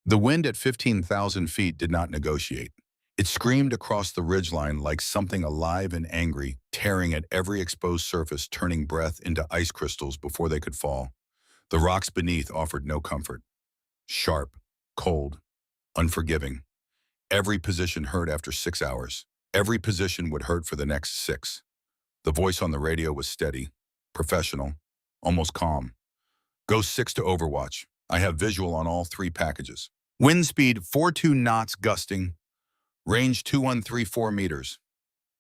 The wind at 15,000 feet did not negotiate. It screamed across the ridgeline like something alive and angry, tearing at every exposed surface, turning breath into ice crystals before they could fall. The rocks beneath offered no comfort. Sharp, cold, unforgiving. Every position hurt after 6 hours. Every position would hurt for the next 6. The voice on the radio was steady, professional, almost calm. Go 6 to Overwatch. I have visual on all 3 packages. Wind speed 42 knots gusting. Range 2134 meters.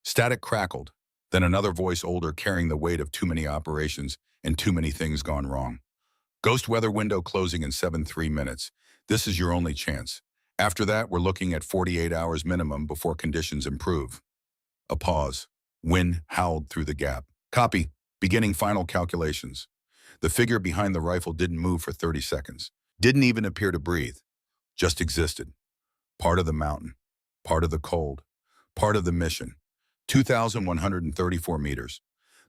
Static crackled. Then another voice older carrying the weight of too many operations and too many things gone wrong. Ghost weather window closing in 7-3 minutes. This is your only chance. After that, we're looking at 48 hours minimum before conditions improve. A pause. Wind howled through the gap. Copy. Beginning final calculations. The figure behind the rifle didn't move for 30 seconds. Didn't even appear to breathe. Just existed. Part of the mountain. Part of the cold. Part of the mission. 2,134 meters.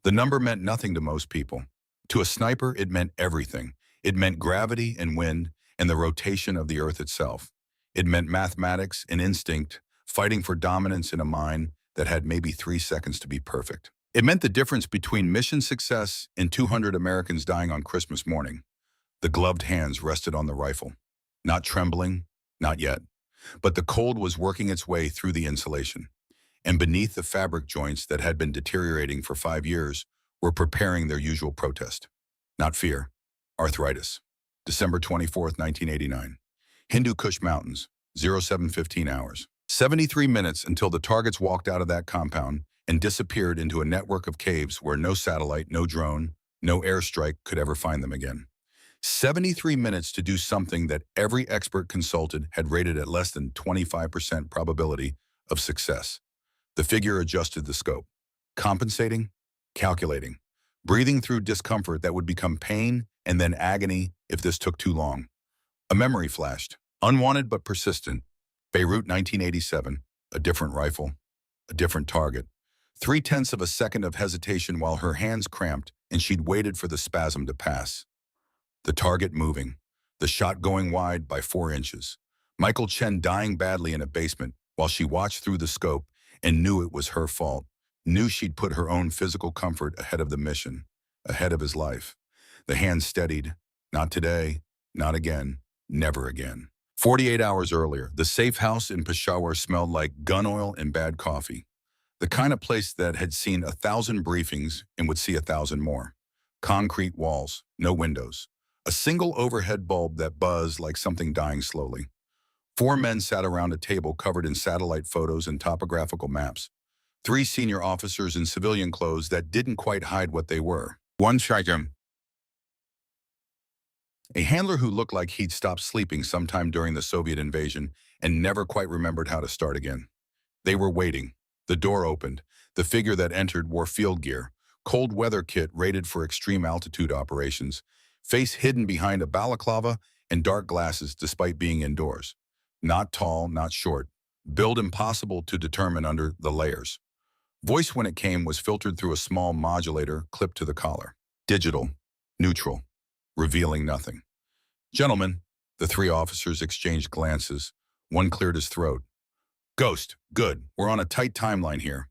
The number meant nothing to most people. To a sniper, it meant everything. It meant gravity and wind and the rotation of the earth itself. It meant mathematics and instinct, fighting for dominance in a mine that had maybe 3 seconds to be perfect. It meant the difference between mission success and 200 Americans dying on Christmas morning. The gloved hands rested on the rifle. Not trembling, not yet. But the cold was working its way through the insulation. And beneath the fabric joints that had been deteriorating for 5 years were preparing their usual protest. Not fear. Arthritis. December 24th, 1989. Hindu Kush Mountains, 0715 hours. 73 minutes until the targets walked out of that compound and disappeared into a network of caves where no satellite, no drone, no airstrike could ever find them again. 73 minutes to do something that every expert consulted had rated at less than 25% probability of success. The figure adjusted the scope. Compensating, calculating, breathing through discomfort that would become pain and then agony if this took too long. A memory flashed, unwanted but persistent. Beirut 1987, a different rifle, a different target. 0.3 of a second of hesitation while her hands cramped and she'd waited for the spasm to pass. The target moving, the shot going wide by 4 inches. Michael Chen dying badly in a basement while she watched through the scope and knew it was her fault, knew she'd put her own physical comfort ahead of the mission, ahead of his life. The hand steadied. Not today, not again, never again. 48 hours earlier, the safe house in Peshawar smelled like gun oil and bad coffee. The kind of place that had seen 1,000 briefings and would see 1,000 more. Concrete walls, no windows. A single overhead bulb that buzzed like something dying slowly. 4 men sat around a table covered in satellite photos and topographical maps. 3 senior officers in civilian clothes that didn't quite hide what they were. One Shijam, a handler who looked like he'd stopped sleeping sometime during the Soviet invasion and never quite remembered how to start again. They were waiting. The door opened. The figure that entered wore field gear, cold weather kit rated for extreme altitude operations, face hidden behind a balaclava and dark glasses despite being indoors. Not tall, not short. Build impossible to determine under the layers. Voice when it came was filtered through a small modulator clipped to the collar. Digital, neutral, revealing nothing. Gentlemen, the 3 officers exchanged glances. One cleared his throat. Ghost, good. We're on a tight timeline here.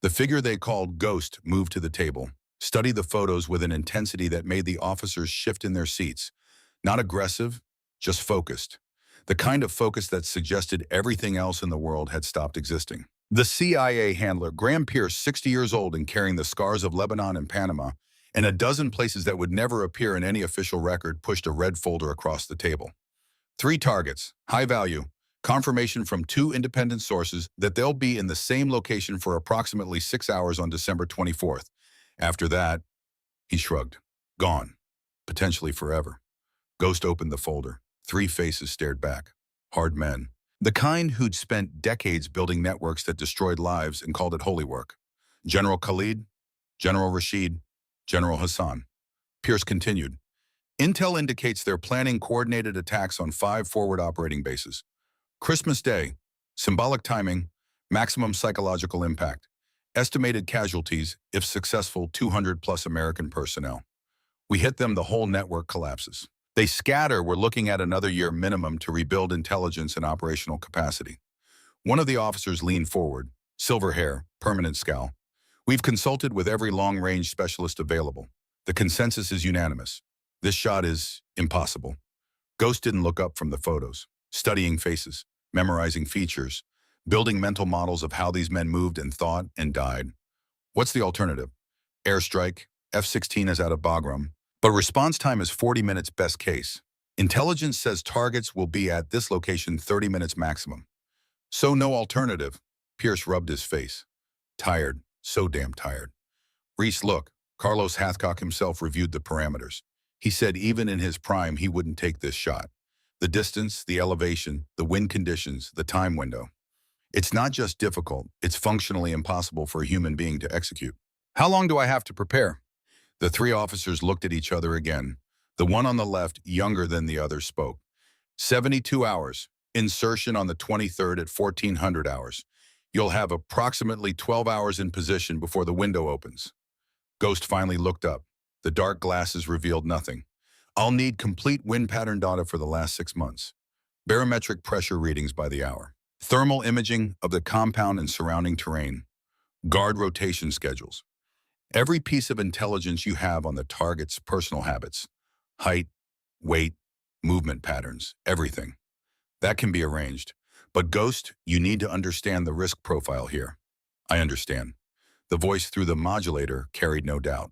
The figure they called Ghost moved to the table, studied the photos with an intensity that made the officers shift in their seats. Not aggressive, just focused. The kind of focus that suggested everything else in the world had stopped existing. The CIA handler, Graham Pierce, 60 years old and carrying the scars of Lebanon and Panama, and a dozen places that would never appear in any official record, pushed a red folder across the table. 3 targets, high value, confirmation from 2 independent sources that they'll be in the same location for approximately 6 hours on December 24th. After that, he shrugged. Gone. Potentially forever. Ghost opened the folder. 3 faces stared back. Hard men. The kind who'd spent decades building networks that destroyed lives and called it holy work. General Khalid, General Rashid, General Hassan. Pierce continued. Intel indicates they're planning coordinated attacks on 5 forward operating bases. Christmas Day, symbolic timing, maximum psychological impact. Estimated casualties, if successful, 200 plus American personnel. We hit them, the whole network collapses. They scatter. We're looking at another year minimum to rebuild intelligence and operational capacity. One of the officers leaned forward, silver hair, permanent scowl. We've consulted with every long-range specialist available. The consensus is unanimous. This shot is impossible. Ghost didn't look up from the photos, studying faces, memorizing features, building mental models of how these men moved and thought and died. What's the alternative? Airstrike, F-16 is out of Bagram, but response time is 40 minutes best case. Intelligence says targets will be at this location 30 minutes maximum. So no alternative. Pierce rubbed his face. Tired, so damn tired. Reese, look. Carlos Hathcock himself reviewed the parameters. He said even in his prime he wouldn't take this shot. The distance, the elevation, the wind conditions, the time window. It's not just difficult, it's functionally impossible for a human being to execute. How long do I have to prepare? The three officers looked at each other again. The one on the left, younger than the other, spoke. 72 hours. Insertion on the 23rd at 1400 hours. You'll have approximately 12 hours in position before the window opens. Ghost finally looked up. The dark glasses revealed nothing. I'll need complete wind pattern data for the last 6 months. Barometric pressure readings by the hour. Thermal imaging of the compound and surrounding terrain. Guard rotation schedules. Every piece of intelligence you have on the target's personal habits. Height, weight, movement patterns, everything. That can be arranged. But Ghost, you need to understand the risk profile here. I understand. The voice through the modulator carried no doubt.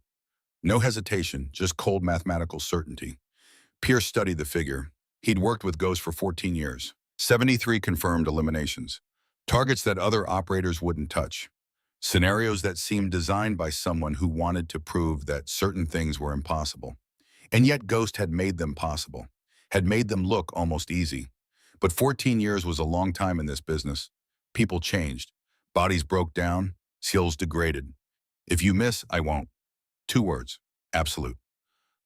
No hesitation, just cold mathematical certainty. Pierce studied the figure. He'd worked with Ghost for 14 years. 73 confirmed eliminations. Targets that other operators wouldn't touch. Scenarios that seemed designed by someone who wanted to prove that certain things were impossible. And yet Ghost had made them possible, had made them look almost easy. But 14 years was a long time in this business. People changed. Bodies broke down. Skills degraded. If you miss, I won't. 2 words. Absolute.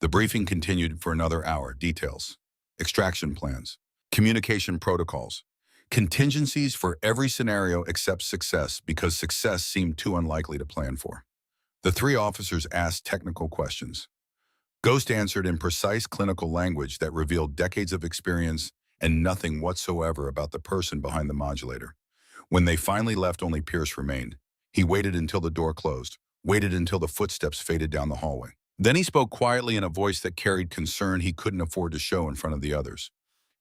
The briefing continued for another hour. Details. Extraction plans. Communication protocols. Contingencies for every scenario except success because success seemed too unlikely to plan for. The three officers asked technical questions. Ghost answered in precise clinical language that revealed decades of experience and nothing whatsoever about the person behind the modulator. When they finally left, only Pierce remained. He waited until the door closed, waited until the footsteps faded down the hallway. Then he spoke quietly in a voice that carried concern he couldn't afford to show in front of the others.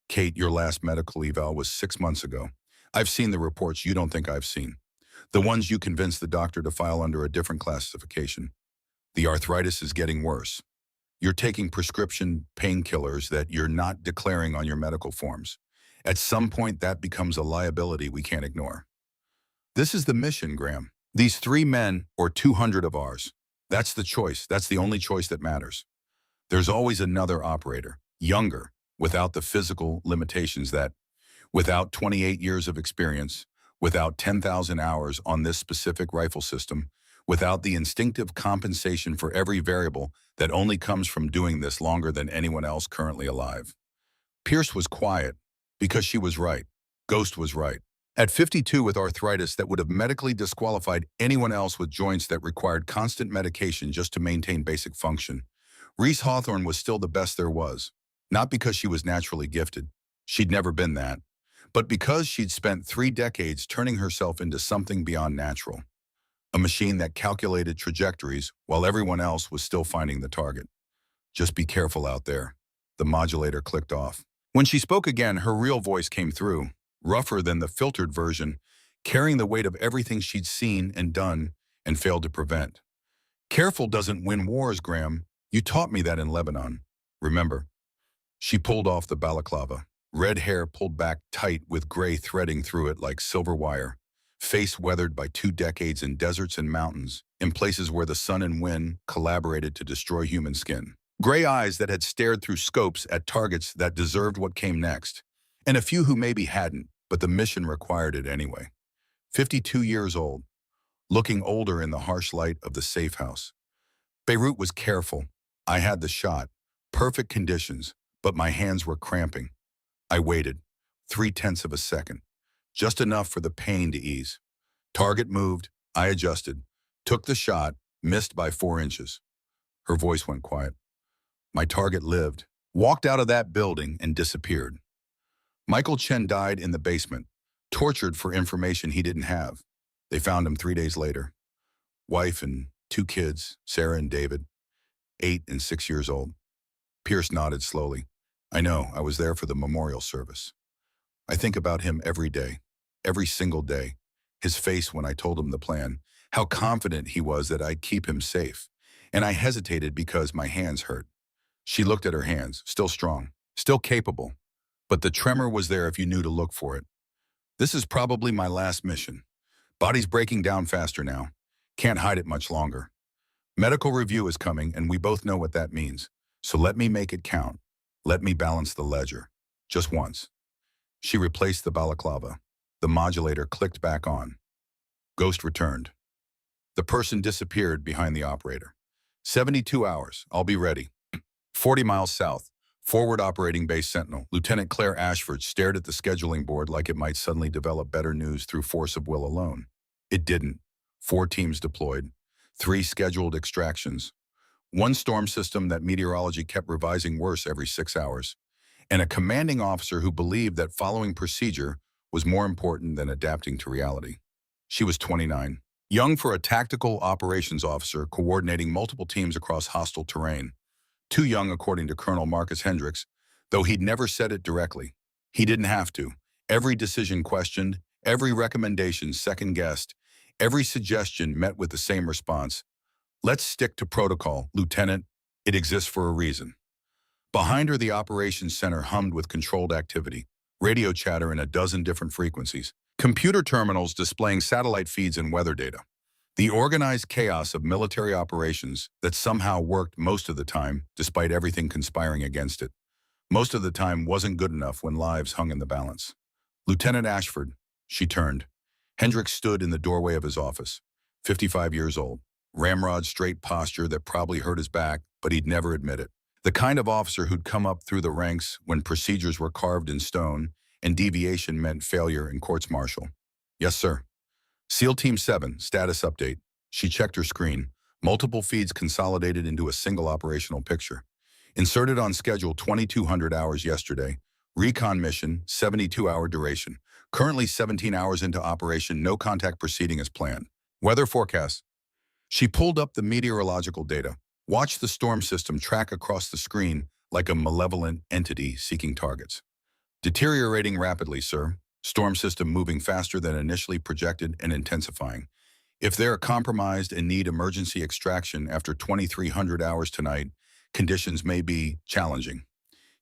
Kate, your last medical eval was 6 months ago. I've seen the reports you don't think I've seen. The ones you convinced the doctor to file under a different classification. The arthritis is getting worse. You're taking prescription painkillers that you're not declaring on your medical forms. At some point, that becomes a liability we can't ignore. This is the mission, Graham. These 3 men or 200 of ours. That's the choice. That's the only choice that matters. There's always another operator, younger, without the physical limitations without 28 years of experience, without 10,000 hours on this specific rifle system, without the instinctive compensation for every variable that only comes from doing this longer than anyone else currently alive. Pierce was quiet because she was right. Ghost was right. At 52 with arthritis that would have medically disqualified anyone else with joints that required constant medication just to maintain basic function, Reese Hawthorne was still the best there was. Not because she was naturally gifted. She'd never been that. But because she'd spent 3 decades turning herself into something beyond natural. A machine that calculated trajectories while everyone else was still finding the target. Just be careful out there. The modulator clicked off. When she spoke again, her real voice came through, rougher than the filtered version, carrying the weight of everything she'd seen and done and failed to prevent. Careful doesn't win wars, Graham. You taught me that in Lebanon. Remember? She pulled off the balaclava, red hair pulled back tight with gray threading through it like silver wire, face weathered by 2 decades in deserts and mountains, in places where the sun and wind collaborated to destroy human skin. Gray eyes that had stared through scopes at targets that deserved what came next, and a few who maybe hadn't, but the mission required it anyway. 52 years old, looking older in the harsh light of the safe house. Beirut was careful. I had the shot. Perfect conditions. But my hands were cramping. I waited, 0.3 of a second, just enough for the pain to ease. Target moved, I adjusted, took the shot, missed by 4 inches. Her voice went quiet. My target lived, walked out of that building and disappeared. Michael Chen died in the basement, tortured for information he didn't have. They found him 3 days later. Wife and 2 kids, Sarah and David, 8 and 6 years old. Pierce nodded slowly. I know, I was there for the memorial service. I think about him every day, every single day. His face when I told him the plan, how confident he was that I'd keep him safe. And I hesitated because my hands hurt. She looked at her hands, still strong, still capable. But the tremor was there if you knew to look for it. This is probably my last mission. Body's breaking down faster now. Can't hide it much longer. Medical review is coming, and we both know what that means. So let me make it count. Let me balance the ledger. Just once. She replaced the balaclava. The modulator clicked back on. Ghost returned. The person disappeared behind the operator. 72 hours. I'll be ready. 40 miles south. Forward Operating Base Sentinel. Lieutenant Claire Ashford stared at the scheduling board like it might suddenly develop better news through force of will alone. It didn't. 4 teams deployed. 3 scheduled extractions. 1 storm system that meteorology kept revising worse every 6 hours. And a commanding officer who believed that following procedure was more important than adapting to reality. She was 29. Young for a tactical operations officer coordinating multiple teams across hostile terrain. Too young, according to Colonel Marcus Hendricks, though he'd never said it directly. He didn't have to. Every decision questioned, every recommendation second-guessed, every suggestion met with the same response. Let's stick to protocol, Lieutenant. It exists for a reason. Behind her, the operations center hummed with controlled activity, radio chatter in a dozen different frequencies, computer terminals displaying satellite feeds and weather data. The organized chaos of military operations that somehow worked most of the time, despite everything conspiring against it. Most of the time wasn't good enough when lives hung in the balance. Lieutenant Ashford, she turned. Hendricks stood in the doorway of his office, 55 years old, ramrod straight posture that probably hurt his back, but he'd never admit it. The kind of officer who'd come up through the ranks when procedures were carved in stone and deviation meant failure in courts-martial. Yes, sir. SEAL Team 7, status update. She checked her screen. Multiple feeds consolidated into a single operational picture. Inserted on schedule 2200 hours yesterday. Recon mission, 72-hour duration. Currently 17 hours into operation, no contact proceeding as planned. Weather forecast. She pulled up the meteorological data. Watched the storm system track across the screen like a malevolent entity seeking targets. Deteriorating rapidly, sir. Storm system moving faster than initially projected and intensifying. If they're compromised and need emergency extraction after 2300 hours tonight, conditions may be challenging.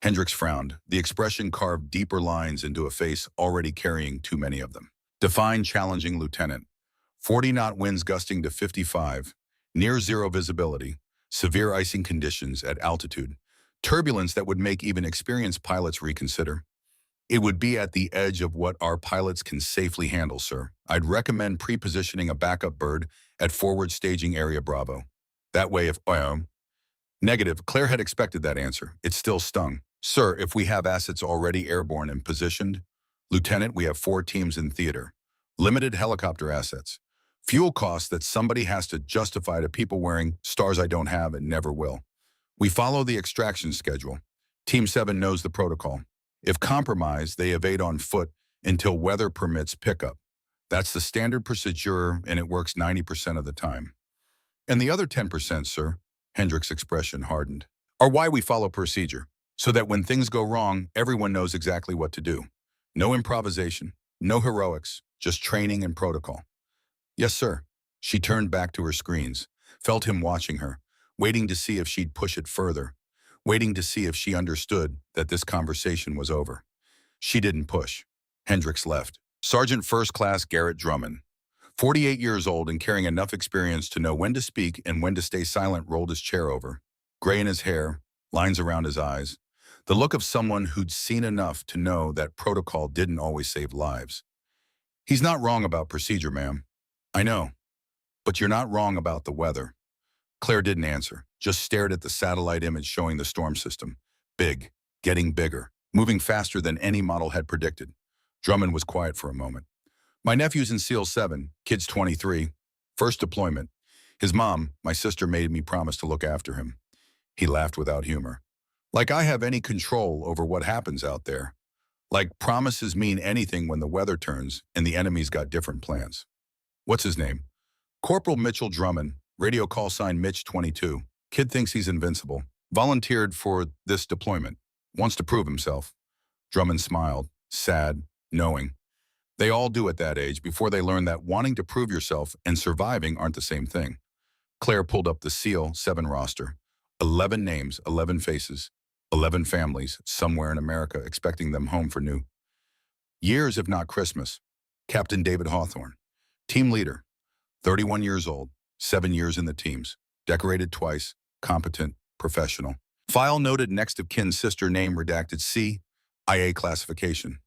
Hendricks frowned. The expression carved deeper lines into a face already carrying too many of them. Define challenging, Lieutenant. 40-knot winds gusting to 55. Near zero visibility. Severe icing conditions at altitude. Turbulence that would make even experienced pilots reconsider. It would be at the edge of what our pilots can safely handle, sir. I'd recommend pre-positioning a backup bird at forward staging area Bravo. That way if... Negative. Claire had expected that answer. It still stung. Sir, if we have assets already airborne and positioned, Lieutenant, we have 4 teams in theater. Limited helicopter assets. Fuel costs that somebody has to justify to people wearing stars I don't have and never will. We follow the extraction schedule. Team 7 knows the protocol. If compromised, they evade on foot until weather permits pickup. That's the standard procedure, and it works 90% of the time. And the other 10%, sir, Hendricks' expression hardened, are why we follow procedure, so that when things go wrong, everyone knows exactly what to do. No improvisation, no heroics, just training and protocol. Yes, sir. She turned back to her screens, felt him watching her, waiting to see if she'd push it further, waiting to see if she understood that this conversation was over. She didn't push. Hendricks left. Sergeant First Class Garrett Drummond, 48 years old and carrying enough experience to know when to speak and when to stay silent, rolled his chair over. Gray in his hair, lines around his eyes. The look of someone who'd seen enough to know that protocol didn't always save lives. He's not wrong about procedure, ma'am. I know. But you're not wrong about the weather. Claire didn't answer, just stared at the satellite image showing the storm system. Big, getting bigger, moving faster than any model had predicted. Drummond was quiet for a moment. My nephew's in SEAL 7, kid's 23, first deployment. His mom, my sister, made me promise to look after him. He laughed without humor. Like I have any control over what happens out there. Like promises mean anything when the weather turns and the enemy's got different plans. What's his name? Corporal Mitchell Drummond, radio call sign Mitch 22. Kid thinks he's invincible. Volunteered for this deployment. Wants to prove himself. Drummond smiled, sad, knowing. They all do at that age before they learn that wanting to prove yourself and surviving aren't the same thing. Claire pulled up the SEAL 7 roster. 11 names, 11 faces, 11 families somewhere in America expecting them home for New Year's, if not Christmas. Captain David Hawthorne. Team leader. 31 years old, 7 years in the teams. Decorated twice, competent, professional. File noted next of kin sister name redacted C, IA classification.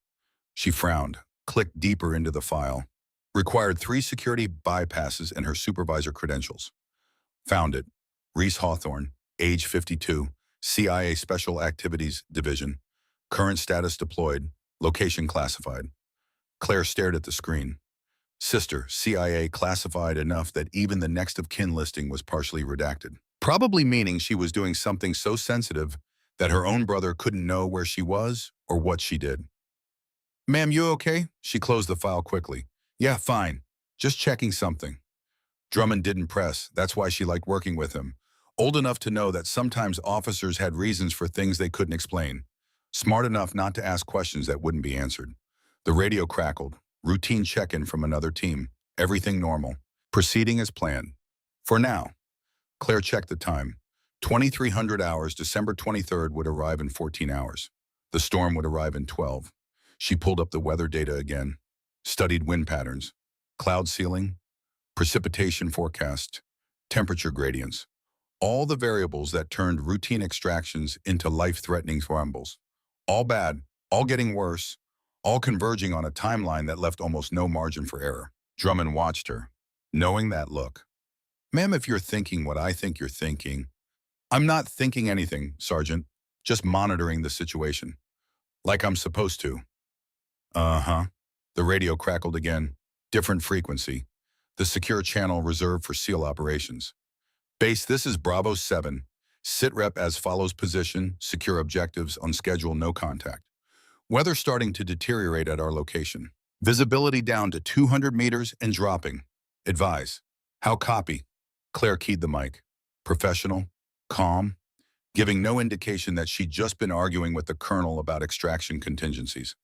She frowned, clicked deeper into the file. Required 3 security bypasses and her supervisor credentials. Found it. Reese Hawthorne, age 52, CIA Special Activities Division. Current status deployed, location classified. Claire stared at the screen. Sister, CIA classified enough that even the next of kin listing was partially redacted. Probably meaning she was doing something so sensitive that her own brother couldn't know where she was or what she did. Ma'am, you okay? She closed the file quickly. Yeah, fine. Just checking something. Drummond didn't press. That's why she liked working with him. Old enough to know that sometimes officers had reasons for things they couldn't explain. Smart enough not to ask questions that wouldn't be answered. The radio crackled. Routine check-in from another team. Everything normal. Proceeding as planned. For now. Claire checked the time. 2300 hours, December 23rd would arrive in 14 hours. The storm would arrive in 12. She pulled up the weather data again. Studied wind patterns. Cloud ceiling. Precipitation forecast. Temperature gradients. All the variables that turned routine extractions into life-threatening rumbles. All bad. All getting worse. All converging on a timeline that left almost no margin for error. Drummond watched her, knowing that look. Ma'am, if you're thinking what I think you're thinking, I'm not thinking anything, Sergeant. Just monitoring the situation. Like I'm supposed to. Uh-huh. The radio crackled again. Different frequency. The secure channel reserved for SEAL operations. Base, this is Bravo 7. Sitrep as follows: position, secure objectives, on schedule, no contact. Weather starting to deteriorate at our location. Visibility down to 200 meters and dropping. Advise. How copy? Claire keyed the mic. Professional, calm, giving no indication that she'd just been arguing with the colonel about extraction contingencies.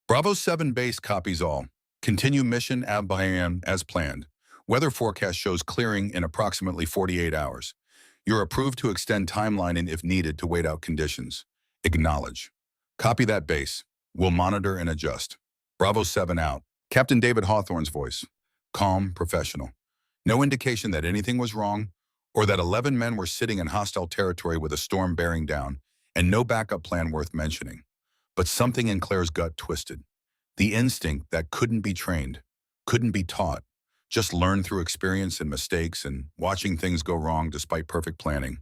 Bravo 7 base copies all. Continue mission as planned. Weather forecast shows clearing in approximately 48 hours. You're approved to extend timeline and if needed to wait out conditions. Acknowledge. Copy that base. We'll monitor and adjust. Bravo 7 out. Captain David Hawthorne's voice. Calm, professional. No indication that anything was wrong or that 11 men were sitting in hostile territory with a storm bearing down and no backup plan worth mentioning. But something in Claire's gut twisted. The instinct that couldn't be trained, couldn't be taught, just learned through experience and mistakes and watching things go wrong despite perfect planning.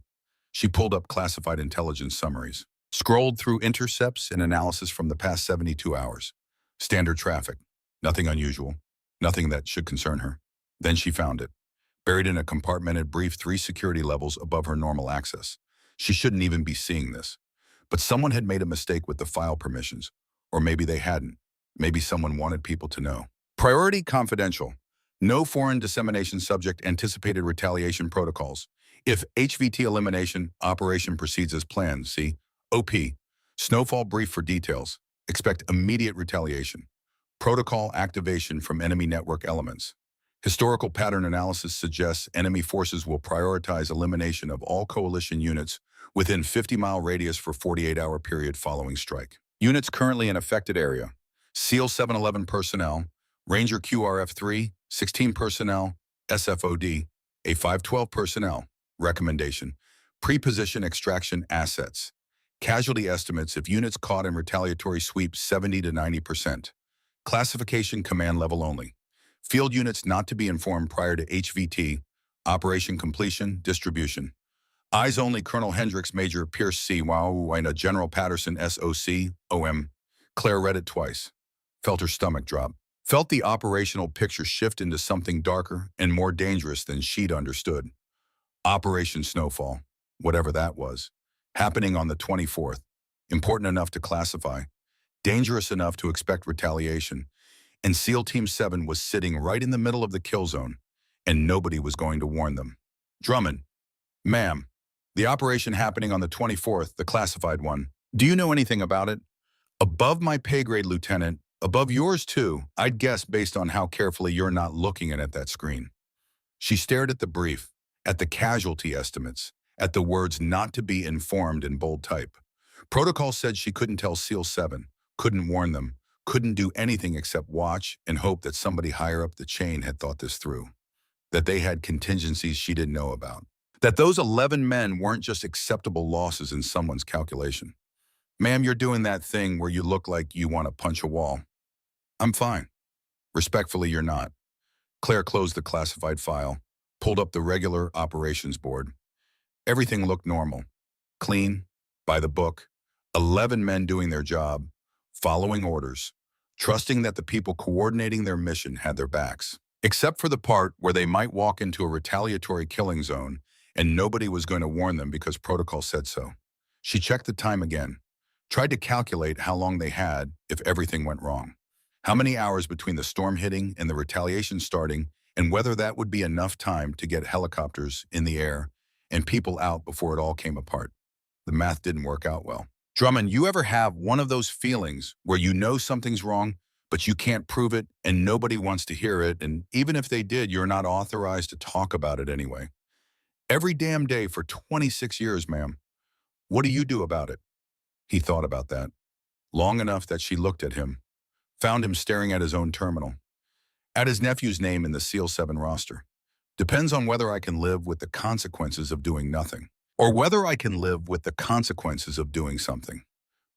She pulled up classified intelligence summaries. Scrolled through intercepts and analysis from the past 72 hours. Standard traffic. Nothing unusual. Nothing that should concern her. Then she found it. Buried in a compartmented brief 3 security levels above her normal access. She shouldn't even be seeing this. But someone had made a mistake with the file permissions. Or maybe they hadn't. Maybe someone wanted people to know. Priority confidential. No foreign dissemination subject anticipated retaliation protocols. If HVT elimination operation proceeds as planned, see OP. Snowfall brief for details. Expect immediate retaliation. Protocol activation from enemy network elements. Historical pattern analysis suggests enemy forces will prioritize elimination of all coalition units within 50-mile radius for 48-hour period following strike. Units currently in affected area. SEAL 711 personnel, Ranger QRF-3, 16 personnel, SFOD, A512 personnel. Recommendation. Pre-position extraction assets. Casualty estimates if units caught in retaliatory sweep 70 to 90%. Classification command level only. Field units not to be informed prior to HVT. Operation completion, distribution. Eyes only Colonel Hendricks, Major Pierce C. Wow, and a General Patterson SOC, OM. Claire read it twice. Felt her stomach drop. Felt the operational picture shift into something darker and more dangerous than she'd understood. Operation Snowfall, whatever that was. happening on the 24th, important enough to classify, dangerous enough to expect retaliation, and SEAL Team 7 was sitting right in the middle of the kill zone, and nobody was going to warn them. Drummond, ma'am, the operation happening on the 24th, the classified one. Do you know anything about it? Above my pay grade, Lieutenant. Above yours, too, I'd guess based on how carefully you're not looking at that screen. She stared at the brief, at the casualty estimates, at the words not to be informed in bold type. Protocol said she couldn't tell SEAL 7, couldn't warn them, couldn't do anything except watch and hope that somebody higher up the chain had thought this through, that they had contingencies she didn't know about, that those 11 men weren't just acceptable losses in someone's calculation. Ma'am, you're doing that thing where you look like you want to punch a wall. I'm fine. Respectfully, you're not. Claire closed the classified file, pulled up the regular operations board. Everything looked normal, clean, by the book, 11 men doing their job, following orders, trusting that the people coordinating their mission had their backs. Except for the part where they might walk into a retaliatory killing zone and nobody was going to warn them because protocol said so. She checked the time again, tried to calculate how long they had if everything went wrong. How many hours between the storm hitting and the retaliation starting, and whether that would be enough time to get helicopters in the air and people out before it all came apart. The math didn't work out well. Drummond, you ever have one of those feelings where you know something's wrong, but you can't prove it and nobody wants to hear it, and even if they did, you're not authorized to talk about it anyway? Every damn day for 26 years, ma'am. What do you do about it? He thought about that, long enough that she looked at him, found him staring at his own terminal, at his nephew's name in the SEAL 7 roster. Depends on whether I can live with the consequences of doing nothing, or whether I can live with the consequences of doing something.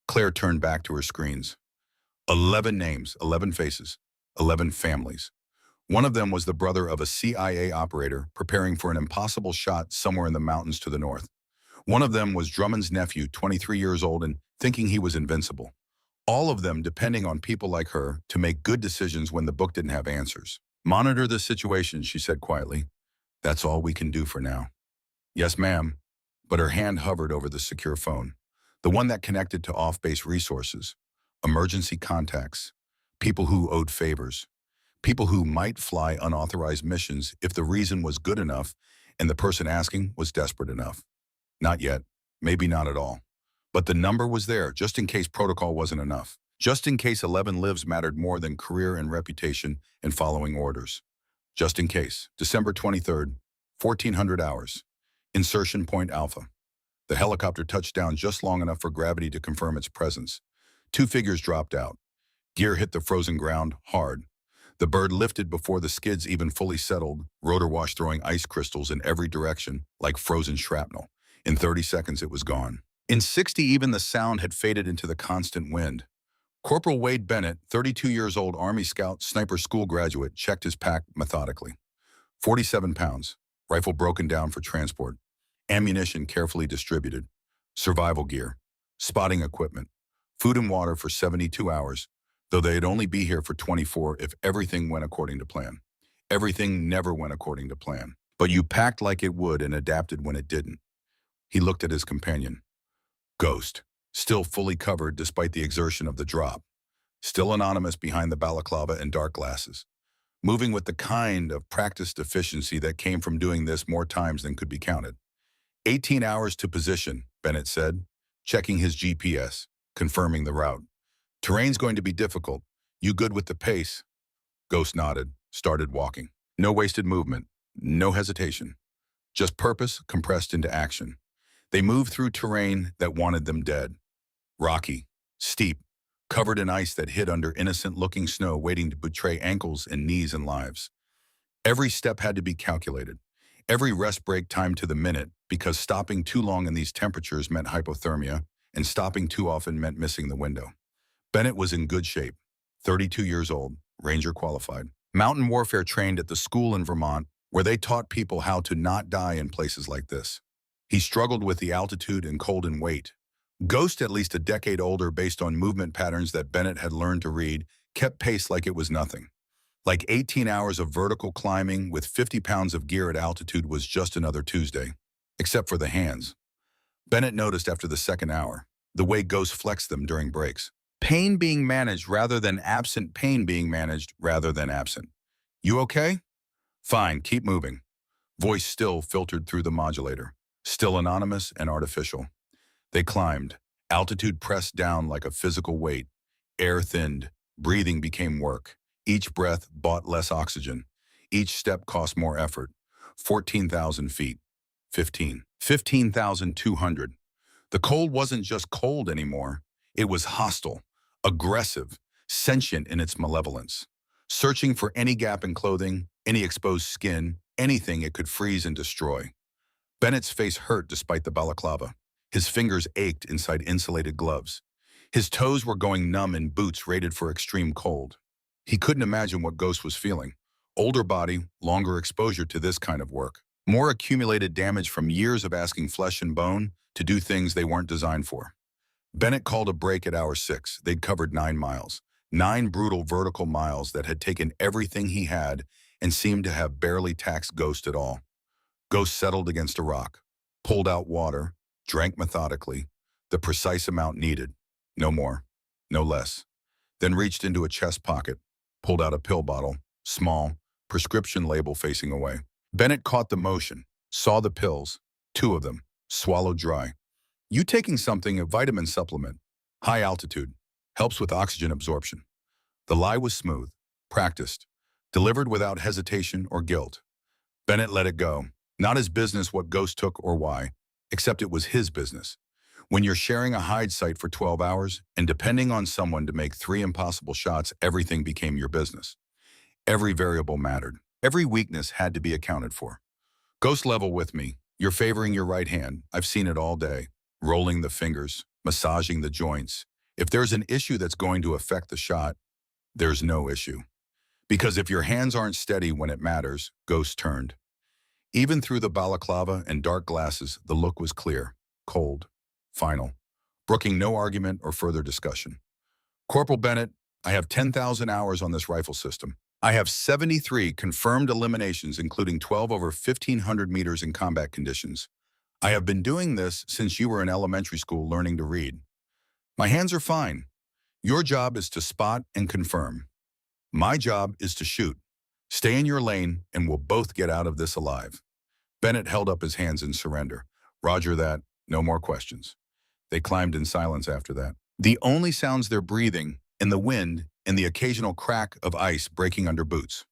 Claire turned back to her screens. 11 names, 11 faces, 11 families. One of them was the brother of a CIA operator preparing for an impossible shot somewhere in the mountains to the north. One of them was Drummond's nephew, 23 years old and thinking he was invincible. All of them depending on people like her to make good decisions when the book didn't have answers. Monitor the situation, she said quietly. That's all we can do for now. Yes, ma'am. But her hand hovered over the secure phone, the one that connected to off-base resources, emergency contacts, people who owed favors, people who might fly unauthorized missions if the reason was good enough and the person asking was desperate enough. Not yet, maybe not at all. But the number was there, just in case protocol wasn't enough. Just in case 11 lives mattered more than career and reputation and following orders. Just in case. December 23rd, 1400 hours. Insertion point Alpha. The helicopter touched down just long enough for gravity to confirm its presence. Two figures dropped out. Gear hit the frozen ground hard. The bird lifted before the skids even fully settled, rotor wash throwing ice crystals in every direction like frozen shrapnel. In 30 seconds, it was gone. In 60, even the sound had faded into the constant wind. Corporal Wade Bennett, 32 years old Army Scout, sniper school graduate, checked his pack methodically. 47 pounds, rifle broken down for transport, ammunition carefully distributed, survival gear, spotting equipment, food and water for 72 hours, though they'd only be here for 24 if everything went according to plan. Everything never went according to plan. But you packed like it would and adapted when it didn't. He looked at his companion. Ghost, still fully covered despite the exertion of the drop, still anonymous behind the balaclava and dark glasses, moving with the kind of practiced efficiency that came from doing this more times than could be counted. 18 hours to position, Bennett said, checking his GPS, confirming the route. Terrain's going to be difficult. You good with the pace? Ghost nodded, started walking. No wasted movement, no hesitation. Just purpose compressed into action. They moved through terrain that wanted them dead. Rocky, steep, covered in ice that hid under innocent-looking snow waiting to betray ankles and knees and lives. Every step had to be calculated. Every rest break timed to the minute because stopping too long in these temperatures meant hypothermia and stopping too often meant missing the window. Bennett was in good shape, 32 years old, Ranger qualified. Mountain warfare trained at the school in Vermont where they taught people how to not die in places like this. He struggled with the altitude and cold and weight. Ghost, at least a decade older based on movement patterns that Bennett had learned to read, kept pace like it was nothing. Like 18 hours of vertical climbing with 50 pounds of gear at altitude was just another Tuesday. Except for the hands. Bennett noticed after the second hour, the way Ghost flexed them during breaks. Pain being managed rather than absent, pain being managed rather than absent. You okay? Fine, keep moving. Voice still filtered through the modulator, still anonymous and artificial. They climbed. Altitude pressed down like a physical weight. Air thinned. Breathing became work. Each breath bought less oxygen. Each step cost more effort. 14,000 feet. 15,200. The cold wasn't just cold anymore. It was hostile, aggressive, sentient in its malevolence. Searching for any gap in clothing, any exposed skin, anything it could freeze and destroy. Bennett's face hurt despite the balaclava. His fingers ached inside insulated gloves. His toes were going numb in boots rated for extreme cold. He couldn't imagine what Ghost was feeling. Older body, longer exposure to this kind of work. More accumulated damage from years of asking flesh and bone to do things they weren't designed for. Bennett called a break at hour 6. They'd covered 9 miles. 9 brutal vertical miles that had taken everything he had and seemed to have barely taxed Ghost at all. Ghost settled against a rock, pulled out water, drank methodically, the precise amount needed. No more, no less. Then reached into a chest pocket, pulled out a pill bottle, small, prescription label facing away. Bennett caught the motion, saw the pills, 2 of them, swallowed dry. You taking something, a vitamin supplement, high altitude, helps with oxygen absorption. The lie was smooth, practiced, delivered without hesitation or guilt. Bennett let it go. Not his business what Ghost took or why, except it was his business. When you're sharing a hide site for 12 hours and depending on someone to make 3 impossible shots, everything became your business. Every variable mattered. Every weakness had to be accounted for. Ghost, level with me. You're favoring your right hand. I've seen it all day. Rolling the fingers, massaging the joints. If there's an issue that's going to affect the shot, there's no issue. Because if your hands aren't steady when it matters, Ghost turned. Even through the balaclava and dark glasses, the look was clear, cold, final, brooking no argument or further discussion. Corporal Bennett, I have 10,000 hours on this rifle system. I have 73 confirmed eliminations, including 12 over 1,500 meters in combat conditions. I have been doing this since you were in elementary school learning to read. My hands are fine. Your job is to spot and confirm. My job is to shoot. Stay in your lane and we'll both get out of this alive. Bennett held up his hands in surrender. Roger that. No more questions. They climbed in silence after that. The only sounds their breathing, and the wind, and the occasional crack of ice breaking under boots.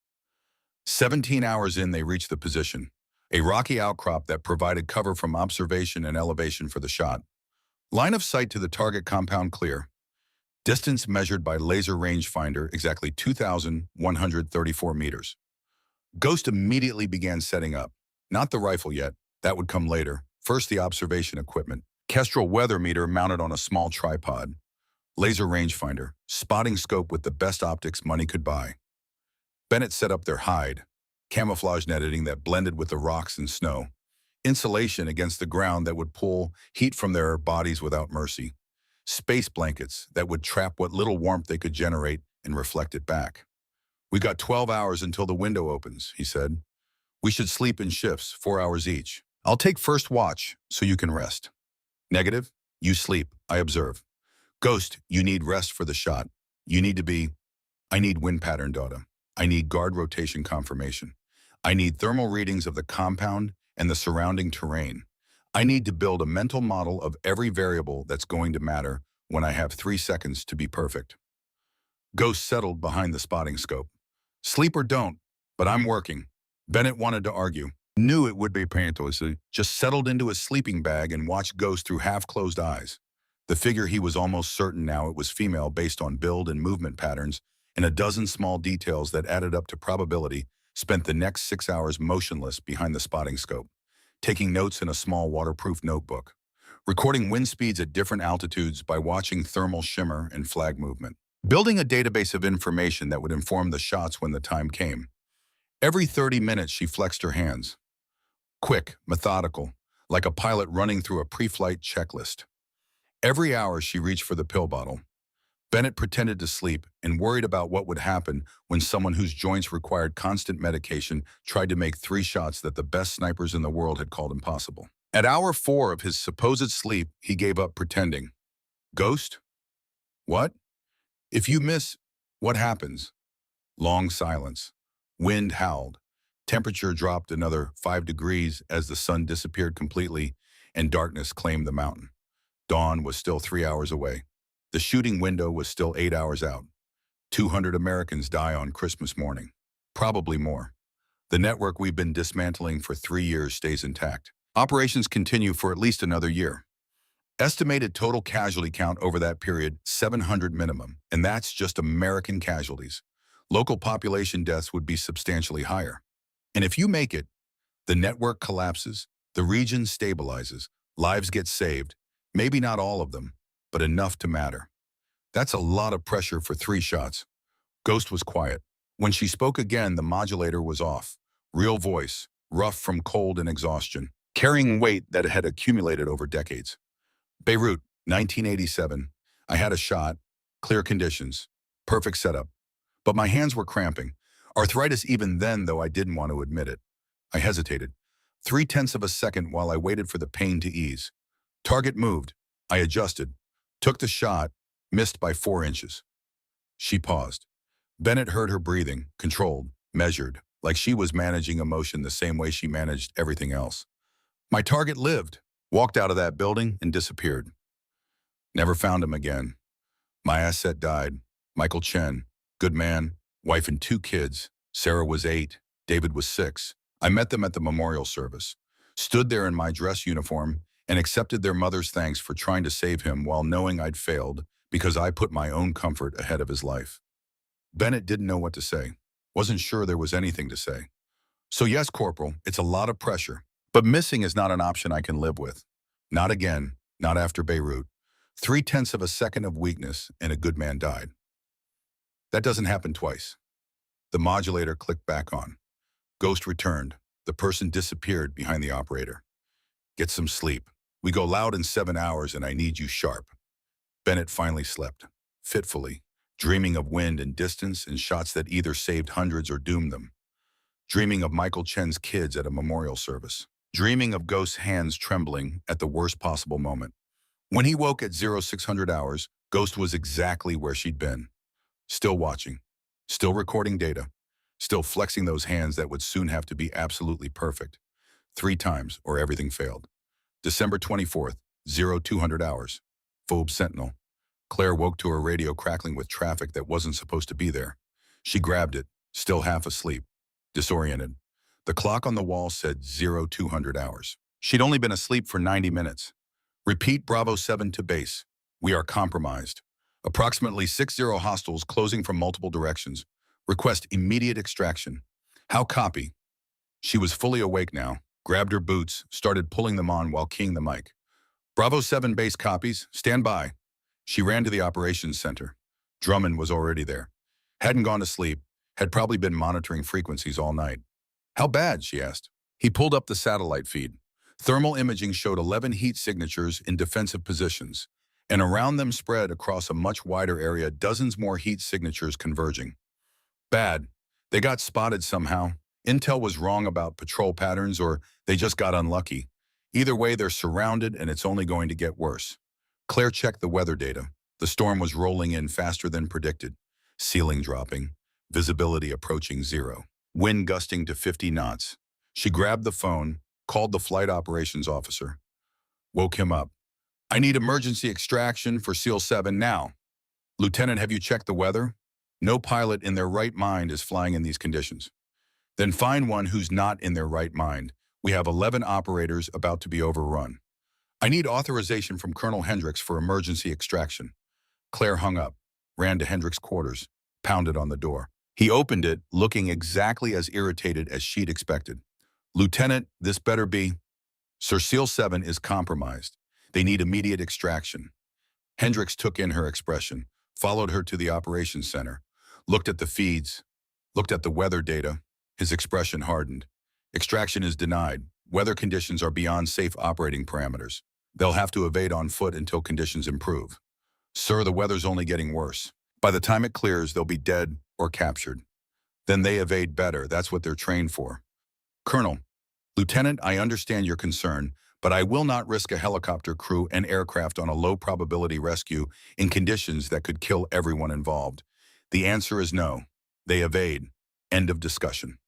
17 hours in, they reached the position, a rocky outcrop that provided cover from observation and elevation for the shot. Line of sight to the target compound clear. Distance measured by laser rangefinder exactly 2,134 meters. Ghost immediately began setting up. Not the rifle yet. That would come later. First, the observation equipment. Kestrel weather meter mounted on a small tripod. Laser rangefinder, spotting scope with the best optics money could buy. Bennett set up their hide, camouflage netting that blended with the rocks and snow, insulation against the ground that would pull heat from their bodies without mercy, space blankets that would trap what little warmth they could generate and reflect it back. We got 12 hours until the window opens, he said. We should sleep in shifts, 4 hours each. I'll take first watch so you can rest. Negative, you sleep, I observe. Ghost, you need rest for the shot. You need to be, I need wind pattern data. I need guard rotation confirmation. I need thermal readings of the compound and the surrounding terrain. I need to build a mental model of every variable that's going to matter when I have 3 seconds to be perfect. Ghost settled behind the spotting scope. Sleep or don't, but I'm working. Bennett wanted to argue. Knew it would be painless, just settled into his sleeping bag and watched Ghost through half-closed eyes. The figure he was almost certain now it was female based on build and movement patterns and a dozen small details that added up to probability, spent the next 6 hours motionless behind the spotting scope, taking notes in a small waterproof notebook, recording wind speeds at different altitudes by watching thermal shimmer and flag movement, building a database of information that would inform the shots when the time came. Every 30 minutes she flexed her hands. Quick, methodical, like a pilot running through a pre-flight checklist. Every hour she reached for the pill bottle. Bennett pretended to sleep and worried about what would happen when someone whose joints required constant medication tried to make 3 shots that the best snipers in the world had called impossible. At hour 4 of his supposed sleep, he gave up pretending. Ghost? What? If you miss, what happens? Long silence. Wind howled. Temperature dropped another 5 degrees as the sun disappeared completely and darkness claimed the mountain. Dawn was still 3 hours away. The shooting window was still 8 hours out. 200 Americans die on Christmas morning. Probably more. The network we've been dismantling for 3 years stays intact. Operations continue for at least another year. Estimated total casualty count over that period, 700 minimum, and that's just American casualties. Local population deaths would be substantially higher. And if you make it, the network collapses, the region stabilizes, lives get saved, maybe not all of them, but enough to matter. That's a lot of pressure for 3 shots. Ghost was quiet. When she spoke again, the modulator was off. Real voice, rough from cold and exhaustion, carrying weight that had accumulated over decades. Beirut, 1987. I had a shot, clear conditions, perfect setup. But my hands were cramping. Arthritis even then, though I didn't want to admit it. I hesitated. 0.3 of a second while I waited for the pain to ease. Target moved. I adjusted. Took the shot, missed by 4 inches. She paused. Bennett heard her breathing, controlled, measured, like she was managing emotion the same way she managed everything else. My target lived, walked out of that building and disappeared. Never found him again. My asset died. Michael Chen, good man, wife and 2 kids. Sarah was 8, David was 6. I met them at the memorial service, stood there in my dress uniform, and accepted their mother's thanks for trying to save him while knowing I'd failed because I put my own comfort ahead of his life. Bennett didn't know what to say. Wasn't sure there was anything to say. So yes, Corporal, it's a lot of pressure. But missing is not an option I can live with. Not again, not after Beirut. 0.3 of a second of weakness and a good man died. That doesn't happen twice. The modulator clicked back on. Ghost returned. The person disappeared behind the operator. Get some sleep. We go loud in 7 hours and I need you sharp. Bennett finally slept, fitfully, dreaming of wind and distance and shots that either saved hundreds or doomed them. Dreaming of Michael Chen's kids at a memorial service. Dreaming of Ghost's hands trembling at the worst possible moment. When he woke at 0600 hours, Ghost was exactly where she'd been. Still watching. Still recording data. Still flexing those hands that would soon have to be absolutely perfect. 3 times, or everything failed. December 24th, 0200 hours. Phobe Sentinel. Claire woke to her radio crackling with traffic that wasn't supposed to be there. She grabbed it, still half asleep, disoriented. The clock on the wall said 0200 hours. She'd only been asleep for 90 minutes. Repeat Bravo 7 to base. We are compromised. Approximately 60 hostiles closing from multiple directions. Request immediate extraction. How copy? She was fully awake now, grabbed her boots, started pulling them on while keying the mic. Bravo 7 base copies. Stand by. She ran to the operations center. Drummond was already there. Hadn't gone to sleep, had probably been monitoring frequencies all night. How bad? She asked. He pulled up the satellite feed. Thermal imaging showed 11 heat signatures in defensive positions, and around them spread across a much wider area dozens more heat signatures converging. Bad. They got spotted somehow. Intel was wrong about patrol patterns or they just got unlucky. Either way, they're surrounded and it's only going to get worse. Claire checked the weather data. The storm was rolling in faster than predicted. Ceiling dropping. Visibility approaching 0. Wind gusting to 50 knots. She grabbed the phone, called the flight operations officer. Woke him up. I need emergency extraction for SEAL 7 now. Lieutenant, have you checked the weather? No pilot in their right mind is flying in these conditions. Then find one who's not in their right mind. We have 11 operators about to be overrun. I need authorization from Colonel Hendricks for emergency extraction. Claire hung up, ran to Hendricks' quarters, pounded on the door. He opened it, looking exactly as irritated as she'd expected. Lieutenant, this better be. Sir SEAL 7 is compromised. They need immediate extraction. Hendricks took in her expression, followed her to the operations center, looked at the feeds, looked at the weather data. His expression hardened. Extraction is denied. Weather conditions are beyond safe operating parameters. They'll have to evade on foot until conditions improve. Sir, the weather's only getting worse. By the time it clears, they'll be dead or captured. Then they evade better. That's what they're trained for. Colonel, Lieutenant, I understand your concern, but I will not risk a helicopter crew and aircraft on a low-probability rescue in conditions that could kill everyone involved. The answer is no. They evade. End of discussion.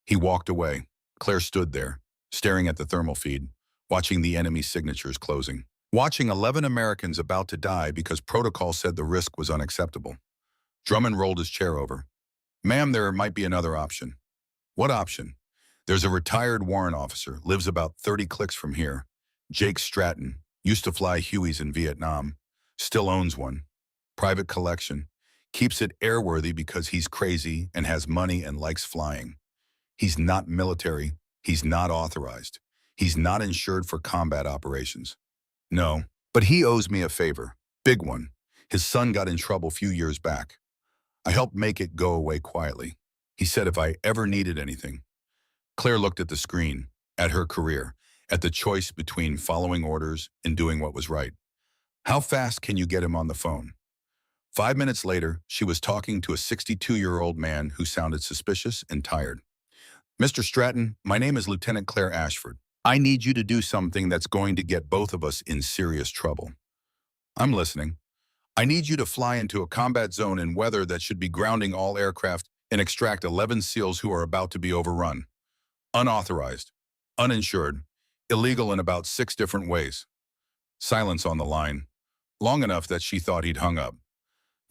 He walked away. Claire stood there, staring at the thermal feed, watching the enemy signatures closing. Watching 11 Americans about to die because protocol said the risk was unacceptable. Drummond rolled his chair over. Ma'am, there might be another option. What option? There's a retired warrant officer, lives about 30 clicks from here. Jake Stratton, used to fly Hueys in Vietnam. Still owns one. Private collection. Keeps it airworthy because he's crazy and has money and likes flying. He's not military. He's not authorized. He's not insured for combat operations. No, but he owes me a favor. Big one. His son got in trouble a few years back. I helped make it go away quietly. He said if I ever needed anything. Claire looked at the screen, at her career, at the choice between following orders and doing what was right. How fast can you get him on the phone? 5 minutes later, she was talking to a 62-year-old man who sounded suspicious and tired. Mr. Stratton, my name is Lieutenant Claire Ashford. I need you to do something that's going to get both of us in serious trouble. I'm listening. I need you to fly into a combat zone in weather that should be grounding all aircraft and extract 11 SEALs who are about to be overrun. Unauthorized, uninsured, illegal in about 6 different ways. Silence on the line, long enough that she thought he'd hung up.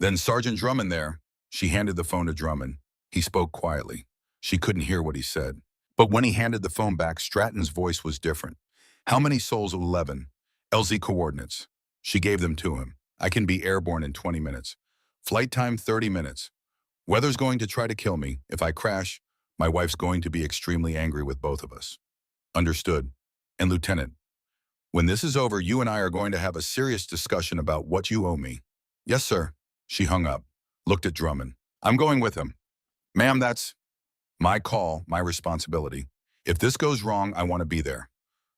Then Sergeant Drummond there. She handed the phone to Drummond. He spoke quietly. She couldn't hear what he said. But when he handed the phone back, Stratton's voice was different. How many souls? 11. LZ coordinates. She gave them to him. I can be airborne in 20 minutes. Flight time 30 minutes. Weather's going to try to kill me. If I crash, my wife's going to be extremely angry with both of us. Understood. And Lieutenant, when this is over, you and I are going to have a serious discussion about what you owe me. Yes, sir. She hung up, looked at Drummond. I'm going with him. Ma'am, that's my call, my responsibility. If this goes wrong, I want to be there.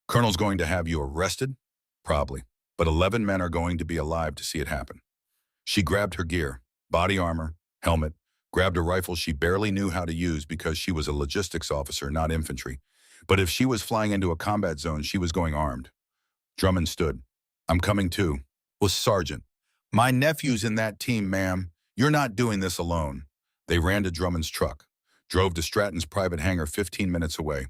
Colonel's going to have you arrested? Probably. But 11 men are going to be alive to see it happen. She grabbed her gear, body armor, helmet, grabbed a rifle she barely knew how to use because she was a logistics officer, not infantry. But if she was flying into a combat zone, she was going armed. Drummond stood. I'm coming too. Was Sergeant. My nephew's in that team, ma'am. You're not doing this alone. They ran to Drummond's truck, drove to Stratton's private hangar 15 minutes away,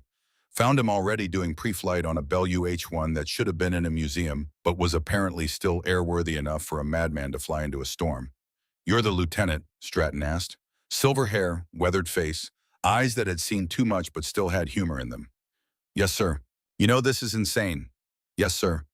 found him already doing pre-flight on a Bell UH-1 that should have been in a museum, but was apparently still airworthy enough for a madman to fly into a storm. You're the lieutenant, Stratton asked. Silver hair, weathered face, eyes that had seen too much but still had humor in them. Yes, sir. You know this is insane. Yes, sir.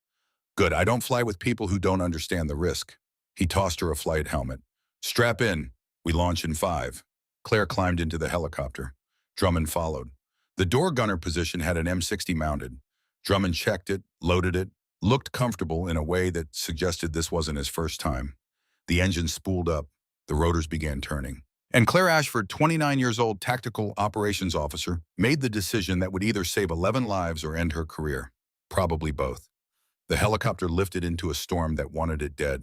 Good, I don't fly with people who don't understand the risk. He tossed her a flight helmet. Strap in. We launch in 5. Claire climbed into the helicopter. Drummond followed. The door gunner position had an M60 mounted. Drummond checked it, loaded it, looked comfortable in a way that suggested this wasn't his first time. The engine spooled up. The rotors began turning. And Claire Ashford, 29 years old, tactical operations officer, made the decision that would either save 11 lives or end her career. Probably both. The helicopter lifted into a storm that wanted it dead.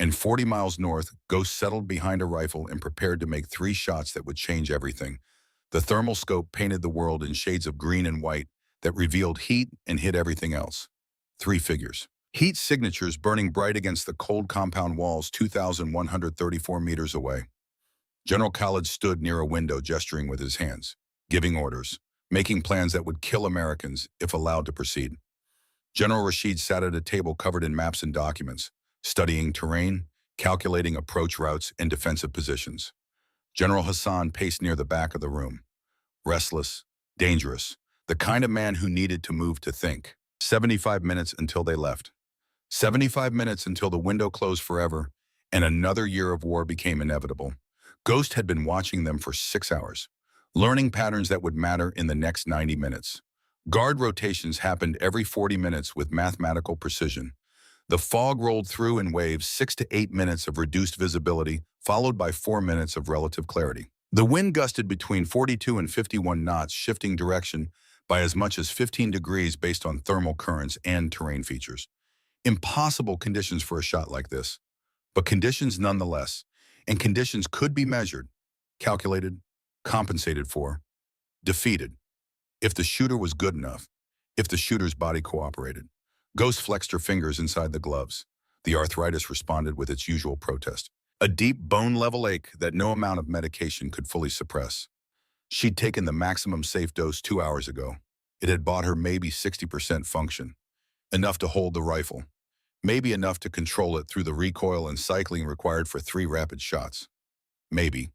And 40 miles north, Ghost settled behind a rifle and prepared to make 3 shots that would change everything. The thermal scope painted the world in shades of green and white that revealed heat and hid everything else. 3 figures. Heat signatures burning bright against the cold compound walls 2,134 meters away. General Khalid stood near a window gesturing with his hands, giving orders, making plans that would kill Americans if allowed to proceed. General Rashid sat at a table covered in maps and documents, studying terrain, calculating approach routes and defensive positions. General Hassan paced near the back of the room. Restless, dangerous, the kind of man who needed to move to think. 75 minutes until they left. 75 minutes until the window closed forever, and another year of war became inevitable. Ghost had been watching them for 6 hours, learning patterns that would matter in the next 90 minutes. Guard rotations happened every 40 minutes with mathematical precision. The fog rolled through in waves, 6 to 8 minutes of reduced visibility, followed by 4 minutes of relative clarity. The wind gusted between 42 and 51 knots, shifting direction by as much as 15 degrees based on thermal currents and terrain features. Impossible conditions for a shot like this, but conditions nonetheless, and conditions could be measured, calculated, compensated for, defeated, if the shooter was good enough, if the shooter's body cooperated. Ghost flexed her fingers inside the gloves. The arthritis responded with its usual protest. A deep bone-level ache that no amount of medication could fully suppress. She'd taken the maximum safe dose 2 hours ago. It had bought her maybe 60% function. Enough to hold the rifle. Maybe enough to control it through the recoil and cycling required for 3 rapid shots. Maybe.